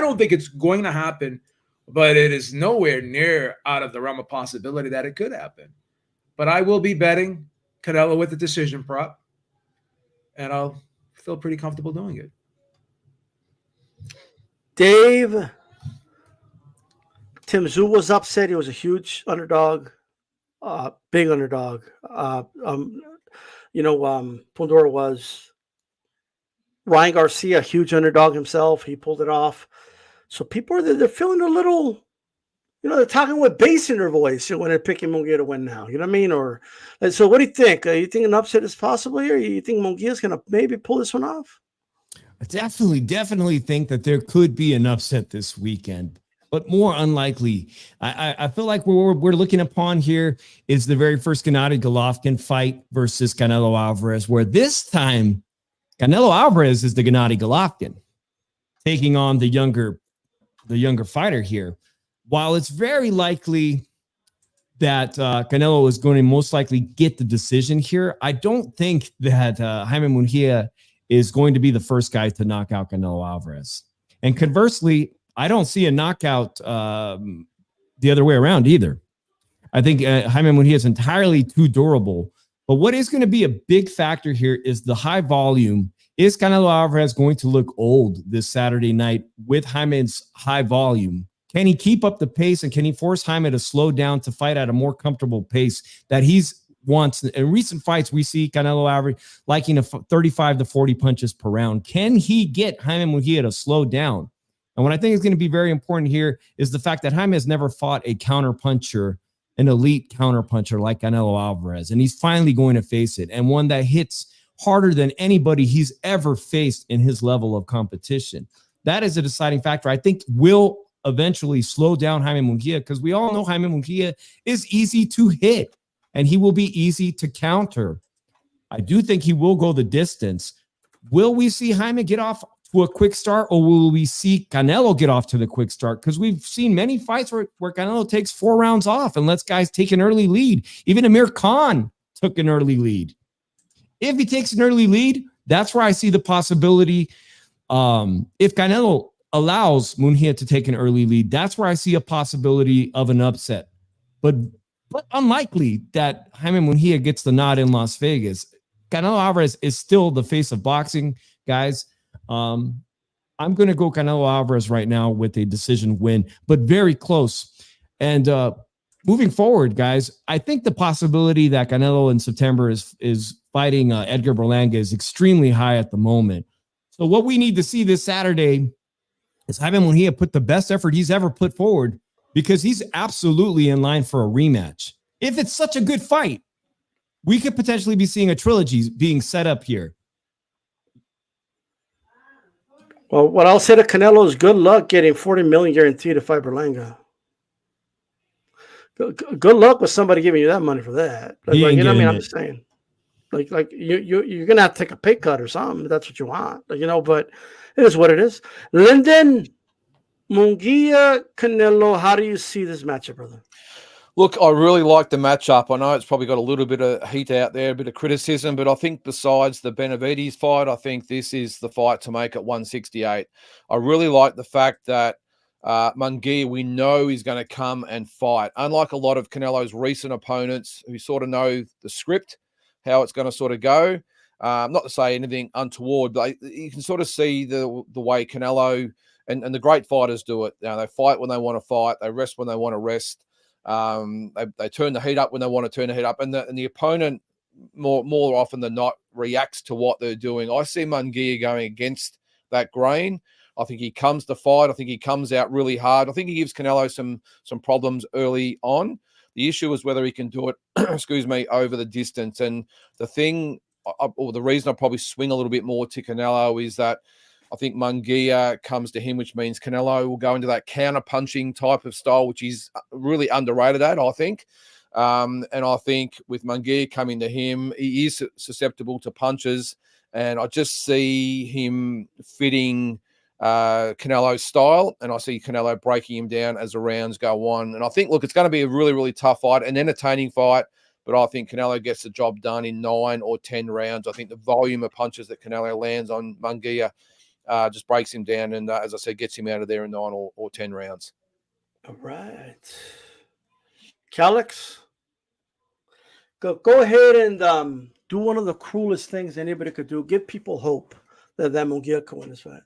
don't think it's going to happen, but it is nowhere near out of the realm of possibility that it could happen. But I will be betting Canelo with the decision prop, and I'll feel pretty comfortable doing it. Dave, Tim Tszyu was upset. He was a huge underdog, big underdog. Pandora was. Ryan Garcia, huge underdog himself. He pulled it off. So people they're feeling a little, they're talking with bass in their voice when they're picking Mungia to win now. You know what I mean? So what do you think? You think an upset is possible here? You think Mungia's going to maybe pull this one off? I definitely think that there could be an upset this weekend, but more unlikely. I feel like what we're looking upon here is the very first Gennady Golovkin fight versus Canelo Alvarez, where this time Canelo Alvarez is the Gennady Golovkin taking on the younger fighter here. While it's very likely that Canelo is going to most likely get the decision here, I don't think that Jaime Mungia is going to be the first guy to knock out Canelo Alvarez. And conversely, I don't see a knockout the other way around either. I think Jaime Mungia is entirely too durable. But what is going to be a big factor here is the high volume. Is Canelo Alvarez going to look old this Saturday night with Jaime's high volume? Can he keep up the pace, and can he force Jaime to slow down to fight at a more comfortable pace that he's wants? In recent fights, we see Canelo Alvarez liking 35 to 40 punches per round. Can he get Jaime Mungia to slow down? And what I think is going to be very important here is the fact that Jaime has never fought a counterpuncher, an elite counterpuncher like Canelo Alvarez. And he's finally going to face it, and one that hits harder than anybody he's ever faced in his level of competition. That is a deciding factor. I think will eventually slow down Jaime Mungia, because we all know Jaime Mungia is easy to hit and he will be easy to counter. I do think he will go the distance. Will we see Jaime get off to a quick start, or will we see Canelo get off to the quick start? Because we've seen many fights where Canelo takes 4 rounds off and lets guys take an early lead. Even Amir Khan took an early lead. If he takes an early lead, that's where I see the possibility. If Canelo allows Mungia to take an early lead, that's where I see a possibility of an upset. But unlikely that Jaime Mungia gets the nod in Las Vegas. Canelo Alvarez is still the face of boxing, guys. I'm going to go Canelo Alvarez right now with a decision win, but very close. And moving forward, guys, I think the possibility that Canelo in September is fighting Edgar Berlanga is extremely high at the moment. So what we need to see this Saturday is Jaime Mungia put the best effort he's ever put forward, because he's absolutely in line for a rematch. If it's such a good fight, we could potentially be seeing a trilogy being set up here. Well, what I'll say to Canelo is good luck getting $40 million guaranteed to fight Berlanga. Good luck with somebody giving you that money for that. You know what I mean? I'm just saying. Like you're gonna have to take a pay cut or something. That's what you want, but it is what it is. Lyndon, Mungia, Canelo, how do you see this matchup, brother? Look, I really like the matchup. I know it's probably got a little bit of heat out there, a bit of criticism, but I think besides the Benavides fight, I think this is the fight to make at 168. I really like the fact that Mungia, we know, is going to come and fight. Unlike a lot of Canelo's recent opponents who sort of know the script, how it's going to sort of go. Not to say anything untoward, but you can sort of see the way Canelo and the great fighters do it. They fight when they want to fight. They rest when they want to rest. They turn the heat up when they want to turn the heat up. And the opponent, more often than not, reacts to what they're doing. I see Mungia going against that grain. I think he comes to fight. I think he comes out really hard. I think he gives Canelo some problems early on. The issue is whether he can do it, excuse me, over the distance. And the thing, or the reason I probably swing a little bit more to Canelo is that I think Mungia comes to him, which means Canelo will go into that counter-punching type of style, which is really underrated at, I think. And I think with Mungia coming to him, he is susceptible to punches. And I just see him fitting Canelo's style, and I see Canelo breaking him down as the rounds go on. And I think, look, it's going to be a really, really tough fight, an entertaining fight, but I think Canelo gets the job done in 9 or 10 rounds. I think the volume of punches that Canelo lands on Mungia just breaks him down and, as I said, gets him out of there in 9 or 10 rounds. All right. Calix, go ahead and do one of the cruelest things anybody could do. Give people hope that Mungia can win this fight.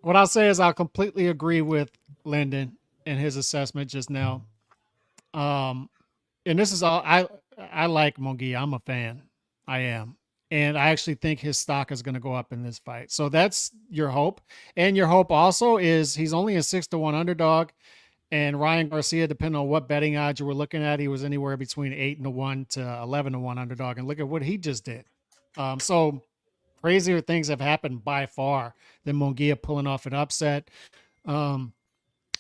What I'll say is I'll completely agree with Lyndon and his assessment just now. And this is all I like Mungia. I'm a fan. I am. And I actually think his stock is going to go up in this fight. So that's your hope. And your hope also is he's only a 6-1 underdog. And Ryan Garcia, depending on what betting odds you were looking at, he was anywhere between 8-1 to 11-1 underdog. And look at what he just did. So crazier things have happened by far than Mungia pulling off an upset. And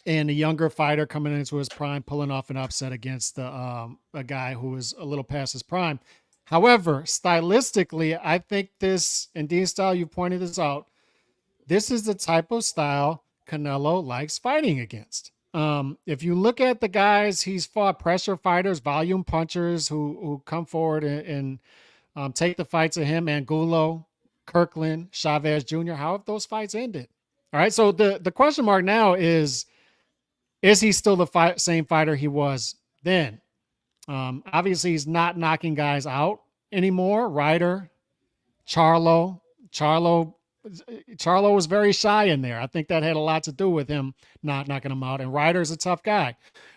a younger fighter coming into his prime, pulling off an upset against a guy who is a little past his prime. However, stylistically, I think this, and Dean Style, you pointed this out, this is the type of style Canelo likes fighting against. If you look at the guys he's fought, pressure fighters, volume punchers who come forward and take the fights of him, Angulo, Kirkland, Chavez Jr., how have those fights ended? All right, so the question mark now is he still the same fighter he was then? Obviously, he's not knocking guys out anymore. Ryder, Charlo was very shy in there. I think that had a lot to do with him not knocking him out. And Ryder's a tough guy,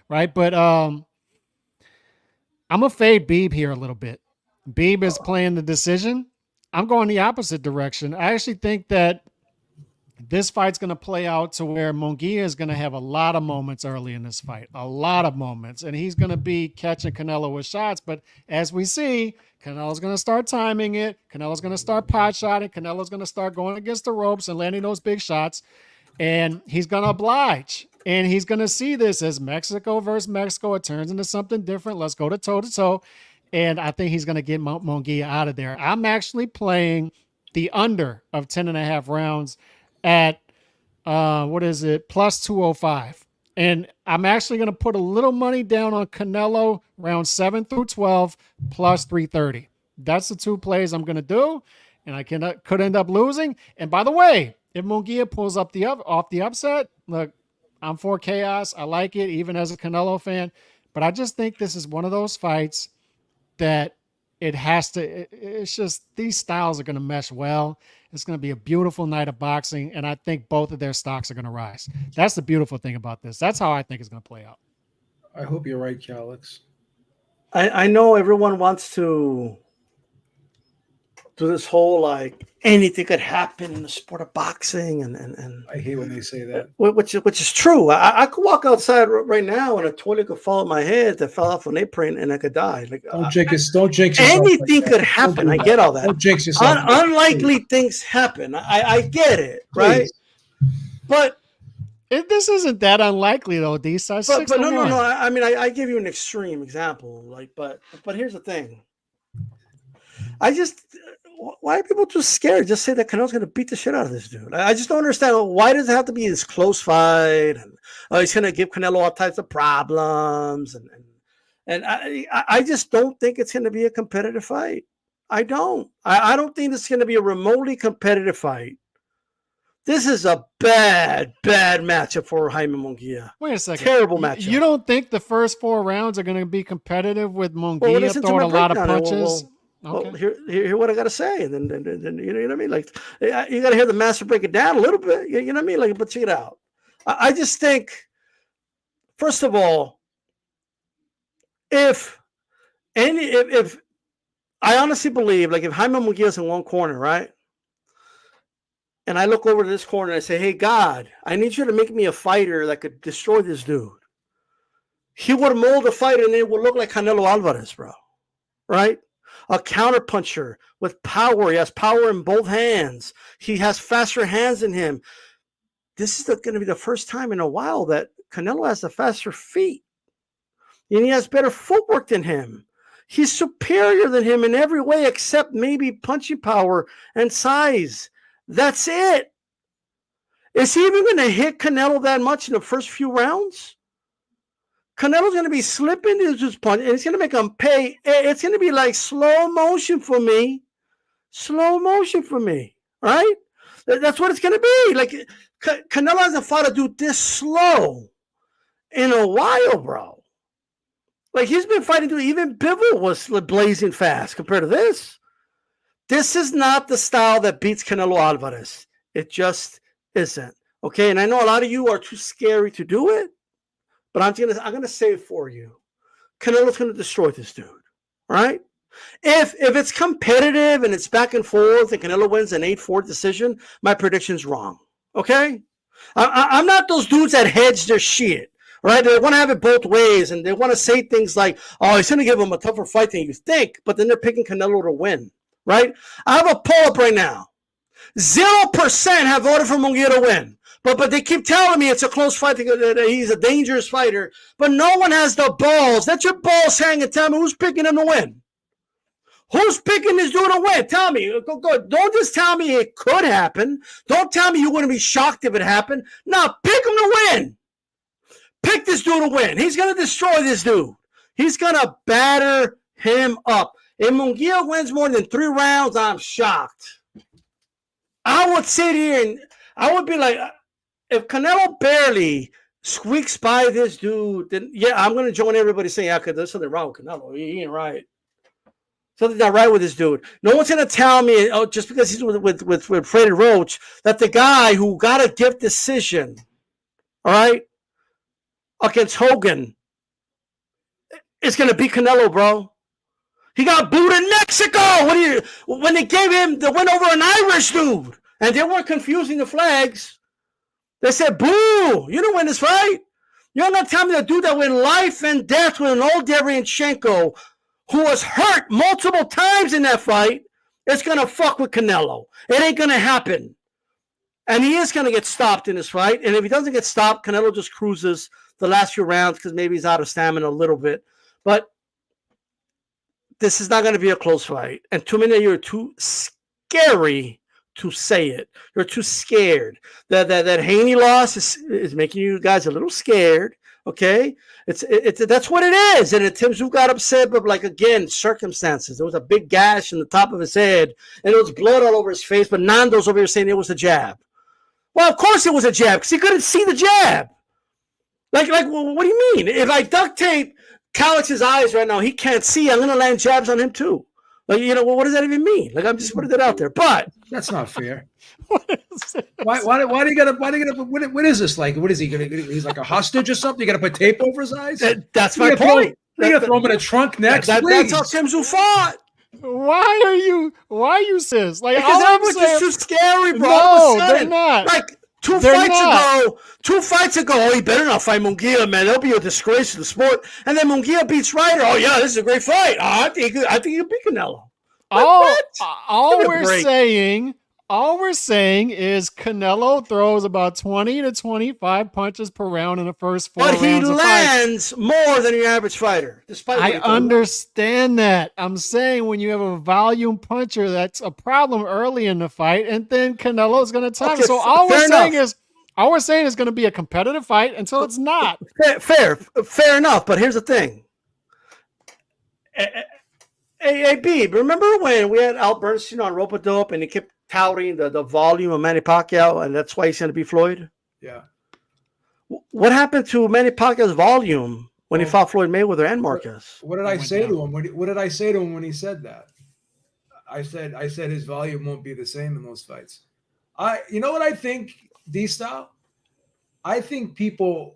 right? But I'm going to fade Beeb here a little bit. Beeb is playing the decision. I'm going the opposite direction. I actually think that this fight's going to play out to where Mungia is going to have a lot of moments early in this fight, a lot of moments, and he's going to be catching Canelo with shots. But as we see, Canelo's going to start timing it. Canelo's going to start pot shotting. Canelo's going to start going against the ropes and landing those big shots, and he's going to oblige. And he's going to see this as Mexico versus Mexico. It turns into something different. Let's go to toe-to-toe. And I think he's going to get Mungia out of there. I'm actually playing the under of 10.5 rounds at plus 205. And I'm actually going to put a little money down on Canelo round 7 through 12 plus 330. That's the two plays I'm going to do. And I could end up losing. And by the way, if Mungia pulls up off the upset, look, I'm for chaos. I like it, even as a Canelo fan. But I just think this is one of those fights that it's just these styles are going to mesh well. It's going to be a beautiful night of boxing, and I think both of their stocks are going to rise. That's the beautiful thing about this. That's how I think it's going to play out. I hope you're right, Calix. I know everyone wants to do this whole like anything could happen in the sport of boxing, and I hate when they say that. Which is true. I could walk outside right now and a toilet could fall on my head that fell off an apron and I could die. Like don't jinx yourself. Anything could happen. I get all that. Don't jinx yourself. Unlikely things happen. I get it, right? But this isn't that unlikely though, D. But no. I mean, I give you an extreme example. But here's the thing. Why are people too scared? Just say that Canelo's going to beat the shit out of this dude. I just don't understand. Why does it have to be this close fight? And he's going to give Canelo all types of problems. And I just don't think it's going to be a competitive fight. I don't. I don't think it's going to be a remotely competitive fight. This is a bad matchup for Jaime Mungia. Wait a second. Terrible matchup. You don't think the first 4 rounds are going to be competitive with Mungia throwing a lot of punches? Well, hear what I got to say, and then you know what I mean. Like you got to hear the master break it down a little bit. You know what I mean. Like, but check it out. I just think, first of all, if I honestly believe, like, if Jaime Mungia is in one corner, right, and I look over to this corner and I say, hey, God, I need you to make me a fighter that could destroy this dude. He would mold a fighter and it would look like Canelo Alvarez, bro. Right? A counterpuncher with power. He has power in both hands. He has faster hands than him. This is going to be the first time in a while that Canelo has the faster feet. And he has better footwork than him. He's superior than him in every way except maybe punching power and size. That's it. Is he even going to hit Canelo that much in the first few rounds? Canelo's going to be slipping his punch, and it's going to make him pay. It's going to be like slow motion for me. Slow motion for me, right? That's what it's going to be. Like, Canelo hasn't fought a dude this slow in a while, bro. Like, he's been fighting dude. Even Bivol was blazing fast compared to this. This is not the style that beats Canelo Alvarez. It just isn't. Okay, and I know a lot of you are too scary to do it, but I'm gonna say it for you. Canelo's gonna destroy this dude, right? If it's competitive and it's back and forth and Canelo wins an 8-4 decision, my prediction's wrong. Okay, I'm not those dudes that hedge their shit, right? They want to have it both ways and they want to say things like, "Oh, he's gonna give him a tougher fight than you think," but then they're picking Canelo to win, right? I have a poll up right now. 0% have voted for Mungia to win. But they keep telling me it's a close fight. He's a dangerous fighter. But no one has the balls. Let your balls hang and tell me who's picking him to win. Who's picking this dude to win? Tell me. Go. Don't just tell me it could happen. Don't tell me you wouldn't be shocked if it happened. No, pick him to win. Pick this dude to win. He's going to destroy this dude. He's going to batter him up. If Mungia wins more than 3 rounds, I'm shocked. I would sit here and I would be like, if Canelo barely squeaks by this dude, then yeah, I'm going to join everybody saying, yeah, because there's something wrong with Canelo. He ain't right. Something's not right with this dude. No one's going to tell me, oh, just because he's with Freddie Roach, that the guy who got a gift decision, all right, against Hogan is going to beat Canelo, bro. He got booed in Mexico when they gave him the win over an Irish dude, and they weren't confusing the flags. They said, boo, you don't win this fight. You're not telling me the dude that went life and death with an old Derevyanchenko, who was hurt multiple times in that fight, is going to fuck with Canelo. It ain't going to happen. And he is going to get stopped in this fight. And if he doesn't get stopped, Canelo just cruises the last few rounds because maybe he's out of stamina a little bit. But this is not going to be a close fight. And too many of you are too scary to say it. You're too scared. That Haney loss is making you guys a little scared. Okay, it's that's what it is. And Tim Tszyu got upset, but like again, circumstances. There was a big gash in the top of his head, and there was blood all over his face. But Nando's over here saying it was a jab. Well, of course it was a jab because he couldn't see the jab. Like, well, what do you mean? If I duct tape Calix's eyes right now, he can't see. I'm gonna land jabs on him too. Like, you know, well, what does that even mean? Like, I'm just putting that out there, but that's not fair. Why do you gotta? What is this like? What is he gonna? He's like a hostage or something? You gotta put tape over his eyes? That's my point. You gotta throw him in a trunk next. That's how Tim Tszyu fought. Why are you sis? Like, because everyone's just too scary, bro. No, they're not. Like two fights ago, oh, he better not fight Mungia, man. That'll be a disgrace to the sport. And then Mungia beats Ryder. Oh yeah, this is a great fight. Oh, I think he'll beat Canelo. All we're saying is Canelo throws about 20 to 25 punches per round in the first 4 rounds. But he lands more than your average fighter. I understand that. I'm saying when you have a volume puncher, that's a problem early in the fight, and then Canelo's going to time. Okay, so all we're saying is going to be a competitive fight until it's not. Fair enough. But here's the thing. Hey, B, remember when we had Al Bernstein on Rope-A-Dope and he kept touting the volume of Manny Pacquiao, and that's why he's going to be Floyd? Yeah. What happened to Manny Pacquiao's volume when he fought Floyd Mayweather and Marquez? What did I say to him? What did I say to him when he said that? I said his volume won't be the same in those fights. You know what I think, D-Style? I think people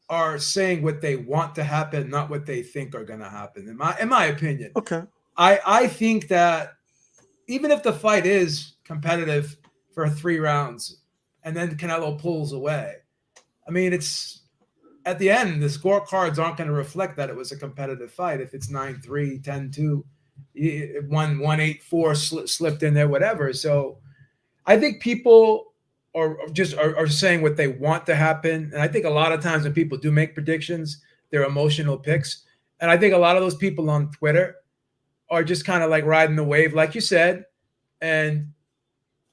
are saying what they want to happen, not what they think are going to happen. In my opinion. Okay. I think that even if the fight is competitive for 3 rounds, and then Canelo pulls away. I mean, it's at the end, the scorecards aren't going to reflect that it was a competitive fight. If it's 9-3, 10-2, 1-8-4 slipped in there, whatever. So I think people are saying what they want to happen. And I think a lot of times when people do make predictions, they're emotional picks. And I think a lot of those people on Twitter are just kind of like riding the wave, like you said. And,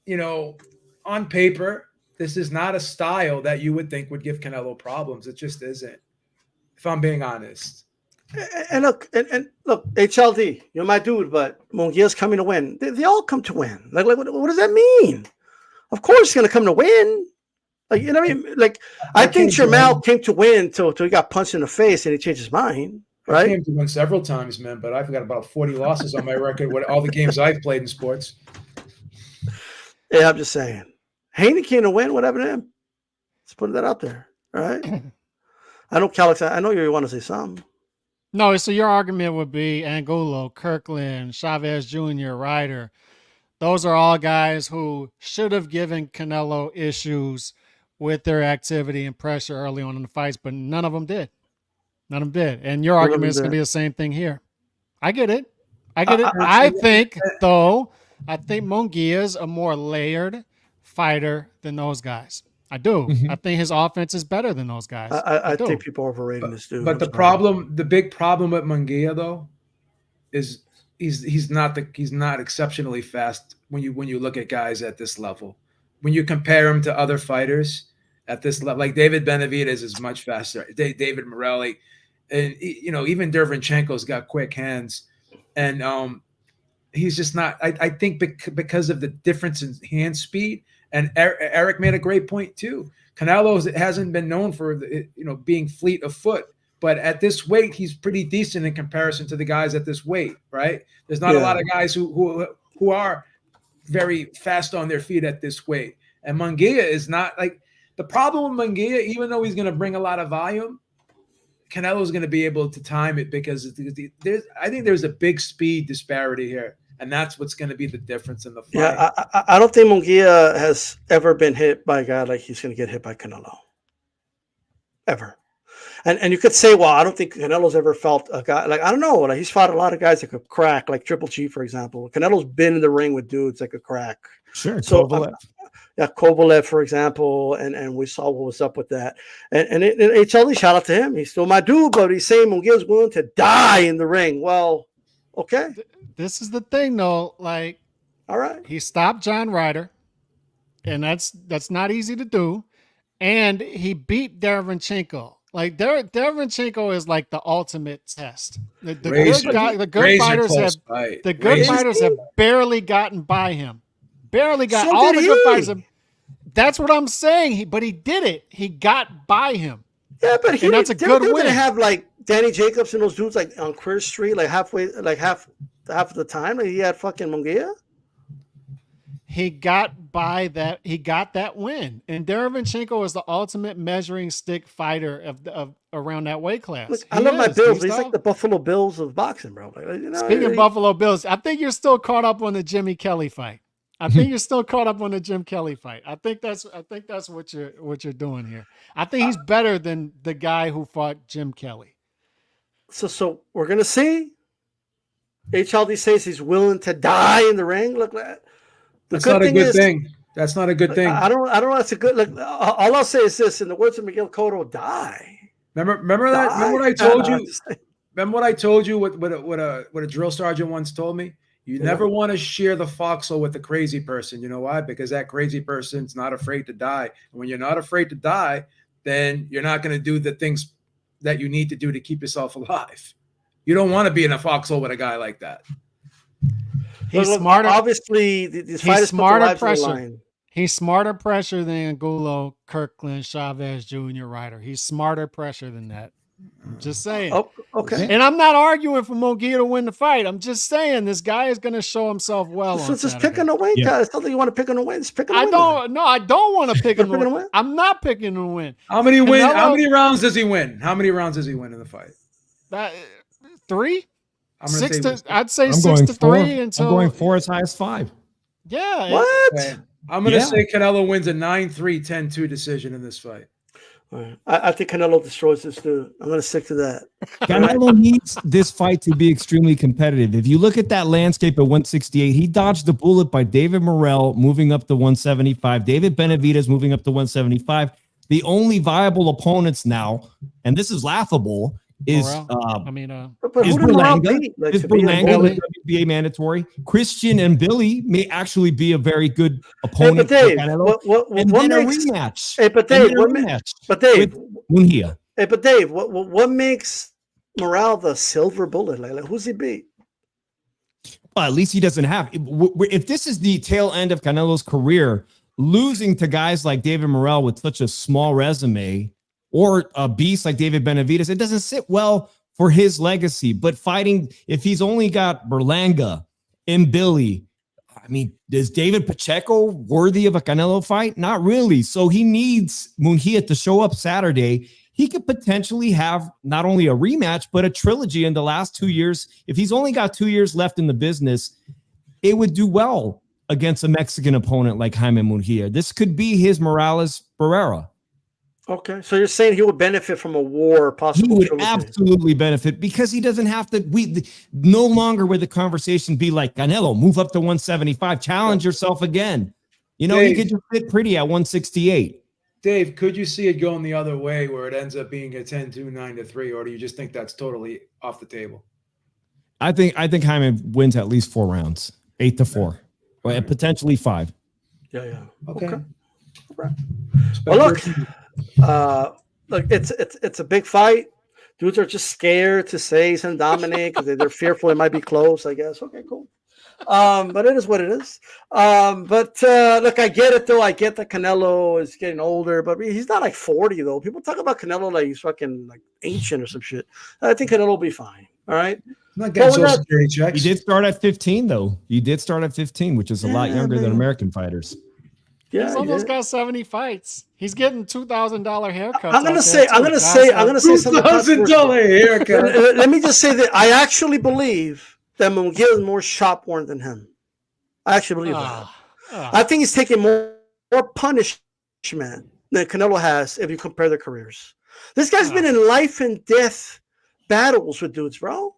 you know, on paper, this is not a style that you would think would give Canelo problems. It just isn't, if I'm being honest. And look, HLD, you're my dude, but Mungia's coming to win. They all come to win. Like what does that mean? Of course he's going to come to win. Like, you know what I mean? Like, I think Jamal came to win till he got punched in the face and he changed his mind, right? I came to win several times, man, but I've got about 40 losses on my record with all the games I've played in sports. Yeah, I'm just saying. Haney came to win, whatever to him. Let's put that out there, all right? I know, Calix, I know you want to say something. No, so your argument would be Angulo, Kirkland, Chavez Jr., Ryder. Those are all guys who should have given Canelo issues with their activity and pressure early on in the fights, but none of them did. None of them did. And your argument is going to be the same thing here. I get it. I think Munguia's a more layered fighter than those guys. I do. Mm-hmm. I think his offense is better than those guys. I think people are overrating this dude. But the big problem with Mungia though, is he's not exceptionally fast when you look at guys at this level. When you compare him to other fighters at this level, like David Benavidez is much faster. David Morelli, and even Derevyanchenko's got quick hands, and he's just not. I think because of the difference in hand speed. And Eric made a great point too. Canelo hasn't been known for being fleet of foot, but at this weight, he's pretty decent in comparison to the guys at this weight, right? There's not a lot of guys who are very fast on their feet at this weight. And Mungia is not like the problem with Mungia, even though he's going to bring a lot of volume, Canelo's going to be able to time it because I think there's a big speed disparity here. And that's what's going to be the difference in the fight. Yeah, I don't think Mungia has ever been hit by a guy like he's going to get hit by Canelo. Ever. And you could say, well, I don't think Canelo's ever felt a guy like, I don't know, like he's fought a lot of guys that could crack, like Triple G, for example. Canelo's been in the ring with dudes that could crack. Sure. So Kovalev, for example, and we saw what was up with that. And HLD, shout out to him. He's still my dude, but he's saying Mungia's willing to die in the ring. Well, okay. This is the thing, though. Like, all right, he stopped John Ryder, and that's not easy to do. And he beat Derevyanchenko. Like Derevyanchenko is like the ultimate test. The good fighters have barely gotten by him. Barely got all the good fighters. That's what I'm saying. But he did it. He got by him. Yeah, but that's a good win. They have like Danny Jacobs and those dudes like on Queer Street, like half of the time. Like he had fucking Mungia. He got by that. He got that win. And Derevyanchenko is the ultimate measuring stick fighter of around that weight class. Look, I love my Bills. He's like the Buffalo Bills of boxing, bro. Like, Speaking of Buffalo Bills, I think you're still caught up on the Jimmy Kelly fight. I think you're still caught up on the Jim Kelly fight. I think that's what you're doing here. I think he's better than the guy who fought Jim Kelly. So we're gonna see. HLD says he's willing to die in the ring. Look, that's not a good thing. That's not a good thing. I don't know. That's a good. Like, all I'll say is this: in the words of Miguel Cotto, die. Remember that? Remember what I told you? Remember what I told you? What a drill sergeant once told me. You never want to share the foxhole with a crazy person. You know why? Because that crazy person's not afraid to die. And when you're not afraid to die, then you're not going to do the things that you need to do to keep yourself alive. You don't want to be in a foxhole with a guy like that. He's smarter. Obviously, he's smarter pressure. He's smarter pressure than Angulo, Kirkland, Chavez Jr., Ryder. He's smarter pressure than that. I'm just saying. Oh, okay. And I'm not arguing for Mungia to win the fight. I'm just saying this guy is going to show himself well. So just pick on the win, guys. It's something you want to pick on the win. Just pick on the win. I don't want to pick on the win. I'm not picking the win. How many rounds does he win? How many rounds does he win in the fight? 3? I'd say 6-3 until I'm going 4 as high as 5. Yeah. What? I'm going to say Canelo wins a 9-3, 10-2 decision in this fight. All right. I think Canelo destroys this dude. I'm going to stick to that. Canelo needs this fight to be extremely competitive. If you look at that landscape at 168, he dodged the bullet by David Morrell moving up to 175. David Benavidez moving up to 175. The only viable opponents now, and this is laughable, is Berlanga. Is Berlanga WBA mandatory? Christian and Billy may actually be a very good opponent. Hey, but Dave, and then a rematch. Hey, but Dave, Mungia. Hey, but Dave, what makes Morale the silver bullet? Like who's he beat? Well, at least he doesn't have. If this is the tail end of Canelo's career, losing to guys like David Morrell with such a small resume, or a beast like David Benavidez, it doesn't sit well for his legacy. But fighting, if he's only got Berlanga and Billy, I mean, is David Pacheco worthy of a Canelo fight? Not really. So he needs Mungia to show up Saturday. He could potentially have not only a rematch, but a trilogy in the last 2 years. If he's only got 2 years left in the business, it would do well against a Mexican opponent like Jaime Mungia. This could be his Morales-Barrera. Okay, so you're saying he would benefit from a war, possible? He would absolutely benefit because he doesn't have to. No longer would the conversation be like, Canelo, move up to 175, challenge yourself again. You know, Dave, he could just fit pretty at 168. Dave, could you see it going the other way where it ends up being a 10-2, 9-3, or do you just think that's totally off the table? I think Jaime wins at least 4 rounds, 8-4, or potentially 5. Yeah. Okay. Right. Well, look, it's a big fight. Dudes are just scared to say he's gonna dominate because they're fearful it might be close, I guess. Okay, cool. But it is what it is. But look, I get it though. I get that Canelo is getting older, but he's not like 40 though. People talk about Canelo like he's fucking like ancient or some shit. I think Canelo will be fine. All right. Not getting Social Security checks. He did start at 15 though. He did start at 15, which is a lot younger than American fighters. Yeah, he's almost got 70 fights. He's getting $2,000 haircuts. I'm gonna say something. $2,000 haircut. Let me just say that I actually believe that Mungia is more shop worn than him. I actually believe that. I think he's taking more punishment than Canelo has if you compare their careers. This guy's been in life and death battles with dudes, bro.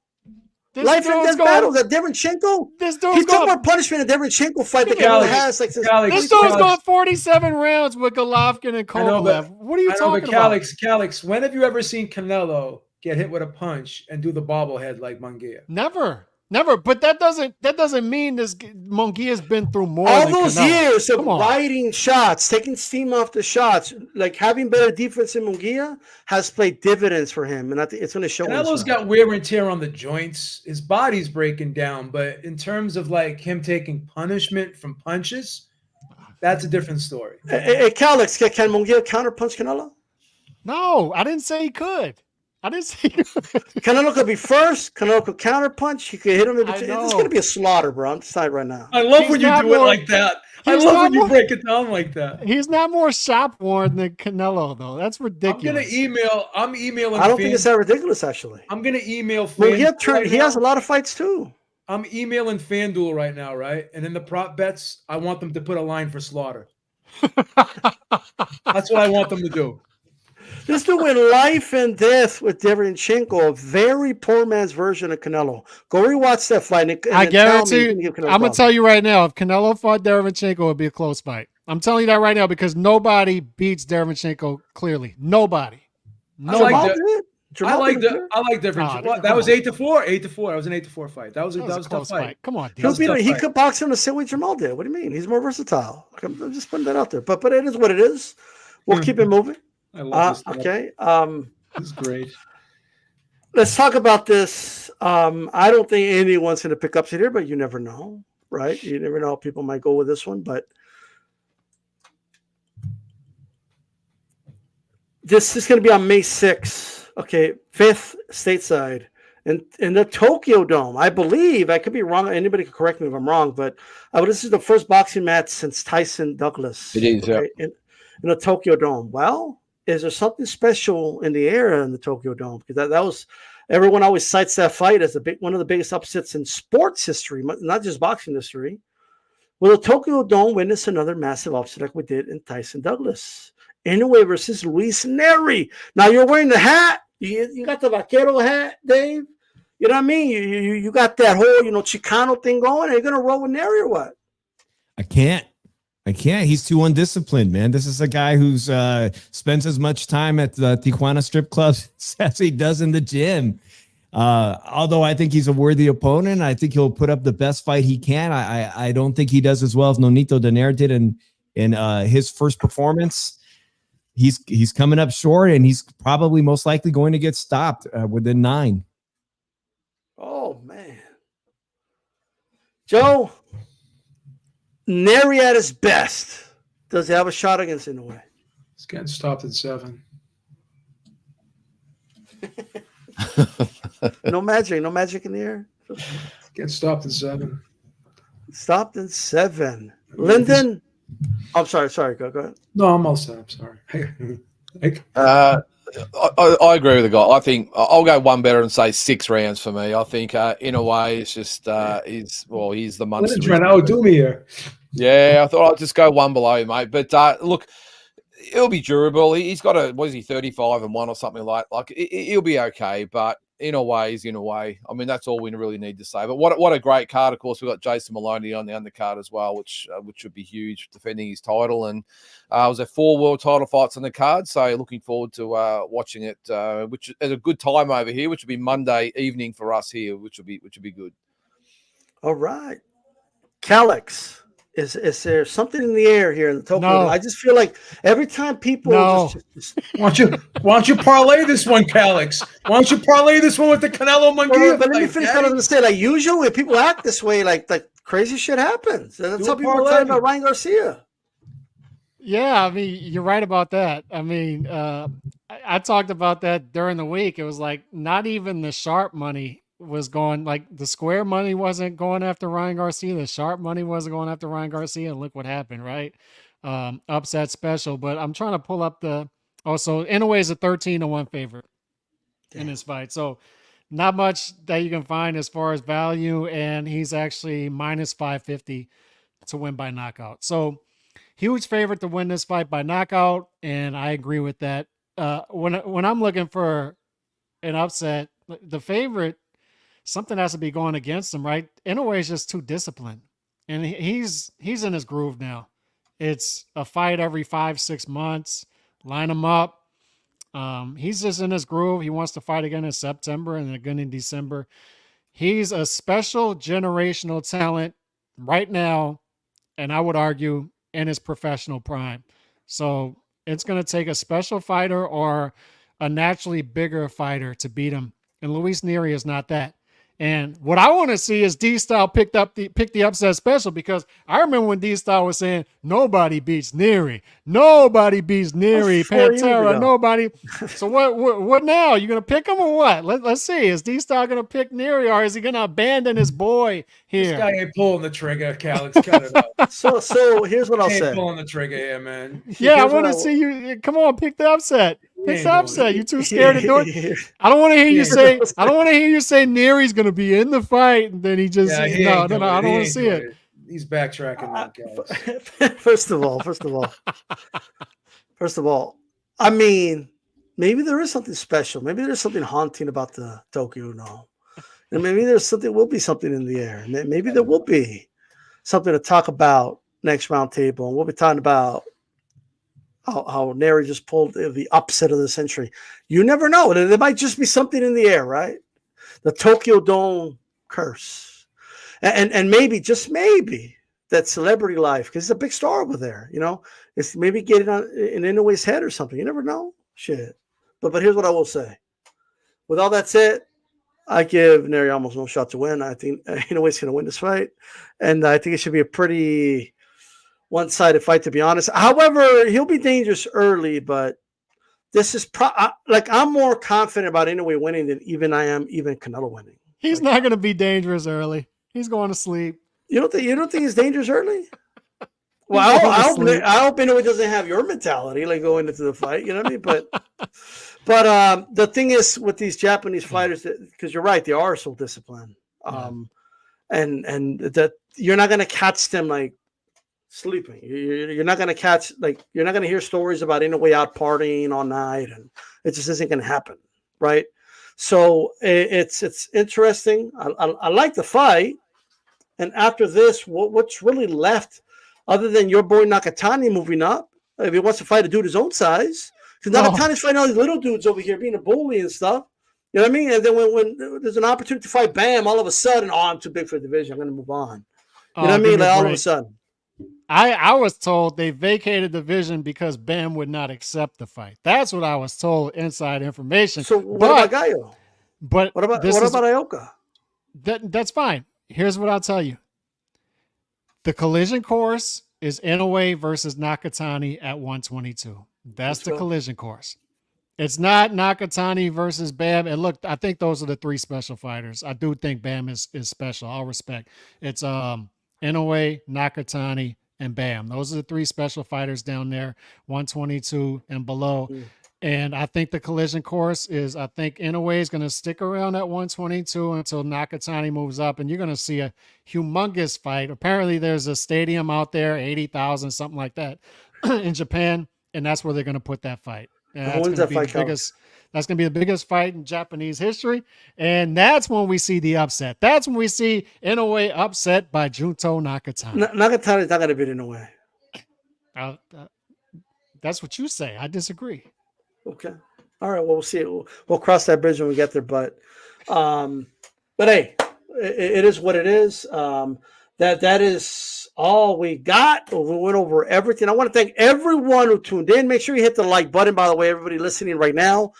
Life and death battles at Derenchenko. He took more punishment in Derenchenko fight than Canelo has. Like this dude's gone 47 rounds with Golovkin and Kovalev. What are you talking about? Calix, when have you ever seen Canelo get hit with a punch and do the bobblehead like Mungia? Never. But that doesn't mean this Mungia's been through more. All than those Canelo. years of riding shots, taking steam off the shots, like having better defense in Mungia has played dividends for him, and I think it's going to show. Canelo's got wear and tear on the joints. His body's breaking down, but in terms of like him taking punishment from punches, that's a different story. Hey, Calix, can Mungia counterpunch Canelo? No, I didn't say he could. Canelo could be first. Canelo could counterpunch. He could hit him in between. It's going to be a slaughter, bro. I'm deciding right now. I love when you do it like that. I love when you break it down like that. He's not more shop worn than Canelo, though. That's ridiculous. I'm emailing. I don't think it's that ridiculous, actually. I'm going to email. Well, he has a lot of fights too. I'm emailing FanDuel right now, right? And in the prop bets, I want them to put a line for slaughter. That's what I want them to do. This dude went life and death with Derenchenko, a very poor man's version of Canelo. Go rewatch that fight. And I guarantee you, I'm going to tell you right now, if Canelo fought Derenchenko, it would be a close fight. I'm telling you that right now because nobody beats Derenchenko clearly. Nobody. I like Derenchenko. That was 8-4. 8-4. That was an 8-4 fight. That was a tough fight. Come on, he could box him the same way Jamal did. What do you mean? He's more versatile. I'm just putting that out there. But it is what it is. We'll keep it moving. I love this. Okay. This is great. Let's talk about this. I don't think anyone's going to pick up here, but you never know, right? You never know. People might go with this one, but this is going to be on May 6th. Okay, 5th stateside in the Tokyo Dome. I believe, I could be wrong. Anybody can correct me if I'm wrong, but this is the first boxing match since Tyson-Douglas. It is, okay, in the Tokyo Dome. Well, is there something special in the air in the Tokyo Dome? Because that was, everyone always cites that fight as one of the biggest upsets in sports history, not just boxing history. Will the Tokyo Dome witness another massive upset like we did in Tyson-Douglas? Inoue versus Luis Nery. Now you're wearing the hat. You got the vaquero hat, Dave. You know what I mean? You got that whole, Chicano thing going. Are you going to roll with Nery or what? I can't. He's too undisciplined, man. This is a guy who's spends as much time at the Tijuana strip clubs as he does in the gym. Although I think he's a worthy opponent, I think he'll put up the best fight he can. I don't think he does as well as Nonito Donaire did in his first performance. He's coming up short, and he's probably most likely going to get stopped within 9. Oh man, Joe, Nery at his best. Does he have a shot against Inoue? He's getting stopped at 7. No magic in the air. Getting stopped at 7. Stopped in 7. Lyndon. I'm sorry. Go ahead. No, I'm all set. I'm sorry. I agree with the guy. I think I'll go one better and say 6 rounds for me. I think Inoue is just he's the monster. What trying to outdo me here? Yeah, I thought I'd just go one below, mate. But look, he'll be durable. He's got 35-1 or something like he'll be okay. But Inoue is Inoue. I mean, that's all we really need to say. But what a great card. Of course, we've got Jason Maloney on the undercard as well, which should be huge, defending his title. And it was 4 world title fights on the card. So looking forward to watching it, which is a good time over here, which will be Monday evening for us here, which will be good. All right. Calix. Is there something in the air here in the Tokyo? No. I just feel like every time people just why don't you parlay this one, Calix? Why don't you parlay this one with the Canelo Mungia? But let me finish what I was going to say. Like usually, people act this way. Like crazy shit happens. That's how people are talking about Ryan Garcia. Yeah, I mean, you're right about that. I mean, I talked about that during the week. It was like not even the sharp money was going, like the square money wasn't going after Ryan Garcia. The sharp money wasn't going after Ryan Garcia. And look what happened, right? Upset special. But I'm trying to pull up so Inoue is a 13-1 favorite in this fight. So not much that you can find as far as value. And he's actually minus 550 to win by knockout. So huge favorite to win this fight by knockout. And I agree with that. When I'm looking for an upset, the favorite, something has to be going against him, right? Inoue is just too disciplined, and he's in his groove now. It's a fight every 5-6 months. Line him up. He's just in his groove. He wants to fight again in September and again in December. He's a special generational talent right now, and I would argue in his professional prime. So it's going to take a special fighter or a naturally bigger fighter to beat him, and Luis Nery is not that. And what I want to see is D-Style pick the upset special, because I remember when D-Style was saying nobody beats Nery, Pantera, nobody. So what now? You gonna pick him or what? Let's see. Is D-Style gonna pick Nery, or is he gonna abandon his boy here? This guy ain't pulling the trigger, Calix. Cut it out. So here's what I'll say. Pulling the trigger here, man. Yeah, I want to see you. Come on, pick the upset. Pick the upset. You too scared to do it. I don't want to hear you say. I don't want to hear you say Nery's going to be in the fight, and then he just no. I don't want to see it. He's backtracking now, Calix. First of all, I mean, maybe there is something special. Maybe there's something haunting about the Tokyo Dome, and maybe will be something in the air. Maybe there will be something to talk about next roundtable, and we'll be talking about how Nery just pulled the upset of the century. You never know. There might just be something in the air, right? The Tokyo Dome curse. And maybe, just maybe, that celebrity life, because he's a big star over there, it's maybe getting in Inoue's head or something. You never know. Shit. But here's what I will say. With all that said, I give Nery almost no shot to win. I think Inoue's going to win this fight. And I think it should be a pretty one-sided fight, to be honest. However, he'll be dangerous early, but this is I'm more confident about Inoue winning than even Canelo winning. He's not going to be dangerous early. He's going to sleep. You don't think he's dangerous early? Well, I hope Inoue doesn't have your mentality, like going into the fight. You know what I mean? But the thing is with these Japanese fighters, because you're right, they are so disciplined, and that you're not going to catch them like sleeping. You're not going to catch, like, you're not going to hear stories about Inoue out partying all night, and it just isn't going to happen, right? So it's interesting. I like the fight, and after this, what's really left other than your boy Nakatani moving up? If he wants to fight a dude his own size, because Nakatani's fighting all these little dudes over here being a bully and stuff. You know what I mean? And then when there's an opportunity to fight, bam, all of a sudden, I'm too big for the division. I'm going to move on. You know what I mean? Like all of a sudden. I was told they vacated the division because Bam would not accept the fight. That's what I was told, inside information. So what about Gallo? But what about Ioka? That's fine. Here's what I'll tell you. The collision course is Inoue versus Nakatani at 122. That's the collision course. It's not Nakatani versus Bam. And look, I think those are the three special fighters. I do think Bam is special. All respect. It's Inoue, Nakatani, and Bam. Those are the three special fighters down there, 122 and below. And I think the collision course is, I think Inoue is going to stick around at 122 until Nakatani moves up, and you're going to see a humongous fight. Apparently there's a stadium out there, 80,000, something like that, in Japan, and that's where they're going to put that fight. That's going to be the biggest. That's going to be the biggest fight in Japanese history, and that's when we see the upset. That's when we see Inoue upset by Junto Nakatani. Nakatani's not going to beat Inoue. That's what you say. I disagree. Okay. All right. Well, we'll see. We'll cross that bridge when we get there. But hey, it is what it is. That is all we got. We went over everything. I want to thank everyone who tuned in. Make sure you hit the like button, by the way, everybody listening right now.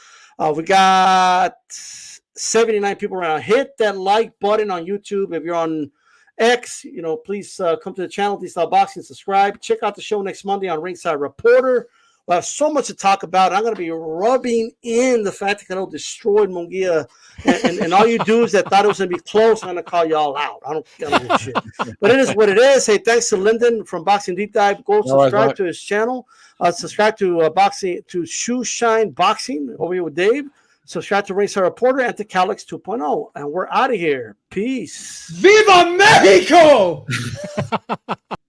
We got 79 people right now. Hit that like button on YouTube. If you're on X, please come to the channel, D-Style Boxing, subscribe. Check out the show next Monday on Ringside Reporter. We'll have so much to talk about. I'm going to be rubbing in the fact that Canelo destroyed Mungia, and all you dudes that thought it was going to be close, I'm going to call y'all out. I don't give a shit. But it is what it is. Hey, thanks to Lyndon from Boxing Deep Dive. Go subscribe to his channel. Subscribe to Shoe Shine Boxing over here with Dave. Subscribe to Ringside Reporter and to Calix 2.0. And we're out of here. Peace. Viva Mexico!